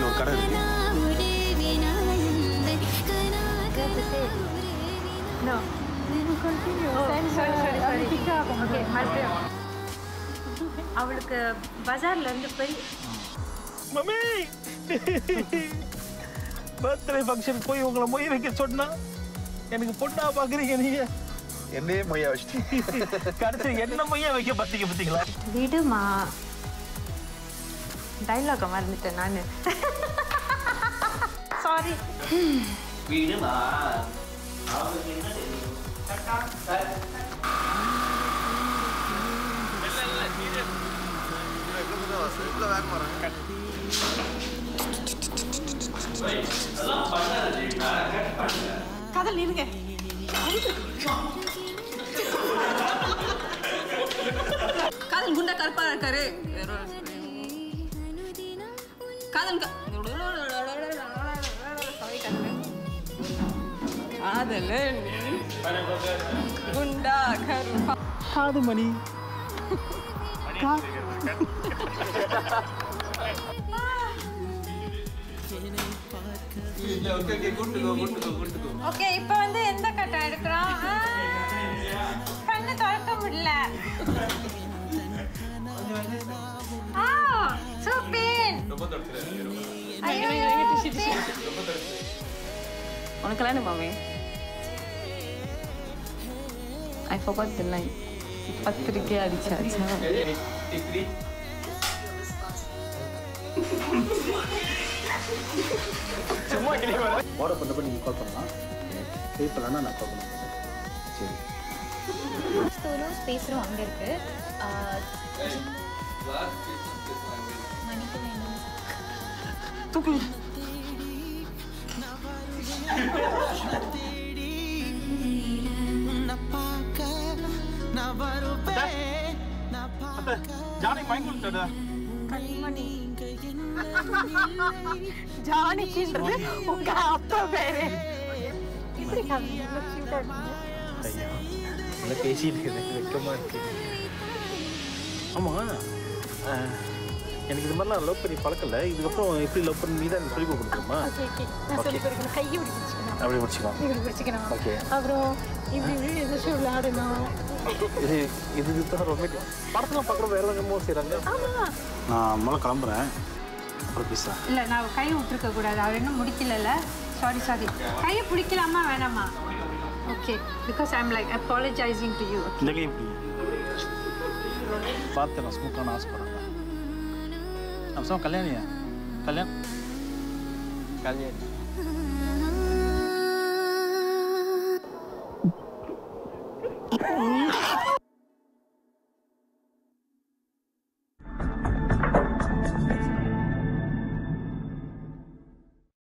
ஒரு கடை இருக்கு. No. We will continue. Oh, okay மறுபடியும் அவளுக்கு பஜார்ல இருந்து போய் மம்மி பர்த்டே ஃபங்க்ஷன் போய் உங்களை மொய் வைக்க சொன்னா எனக்கு பொண்ணா பாக்குறீங்க நீங்க என்னையே மொய்யா வச்சுட்டு கடைசி என்ன மொய்யா வைக்க பார்த்தீங்களா விடுமா டைலாக மறந்துட்டேன் நான் சாரி வீடுமா அவங்களுக்கு என்ன தெரியும் காதல் நிறுங்க காதல் குண்டா கருப்பா இருக்காரு காதல் காதலன் குண்டா கருப்பா காதுமணி ஓகே இப்போ வந்து எந்த கட்டம் எடுக்கிறோம் கண்ணு திறக்க முடியல சூப்பர் உனக்கு கல்யாணம் மாமே ஐ ஃபர்காட் தி லைன் பத்திரிக்கை அடிச்சாச்சா சும்மா கிளியே ஆர்டர் பண்ணப்ப நீங்க கால் பண்ணலாம் பே பண்ணலன்னா நான் கால் பண்ணுவேன் சரி சோலோ ஸ்பேஸரும் அங்கே இருக்கு மணிக்கு வேணும் தூக்கு ஜானி மயங்கிட்டாடா கண்மணி ஜானிக்கின்றது உங்க அப்பா பேரு இப்படி ஐயா நல்லா பேசிட்டு எனக்கு வெக்கமா இருக்கு ஆமா எனக்கு இது மாதிரிலாம் லவ் பண்ணி பழக்கல இதுக்கப்புறம் எப்படி லவ் பண்ணி நீ தான் சொல்லி கொடுக்கணுமா நான் சொல்லி கொடுக்கணும் கையை இப்படி பிடிச்சிக்கணும் அப்படி முடிச்சுக்கலாம் இப்படி பிடிச்சிக்கணும் ஓகே அப்புறம் இப்படி இப்படி எதாச்சும் விளையாடணும் இதுதான் ரொமான்டிக் படத்தில் பார்க்குறோம் வேறு எங்கேமோ செய்கிறாங்க நான் முதல்ல கிளம்புறேன் அப்புறம் பேசுகிறேன் இல்லை நான் கை விட்டுருக்க கூடாது அவர் இன்னும் முடிக்கல சாரி சாரி கையை பிடிக்கலாமா வேணாமா okay because I am like apologising to you இந்த கை எப்படி பார்த்து நான் ஸ்மூத்தான ஆசைப்படுறேன் நம்ம சொன்ன கல்யாணியா கல்யாணி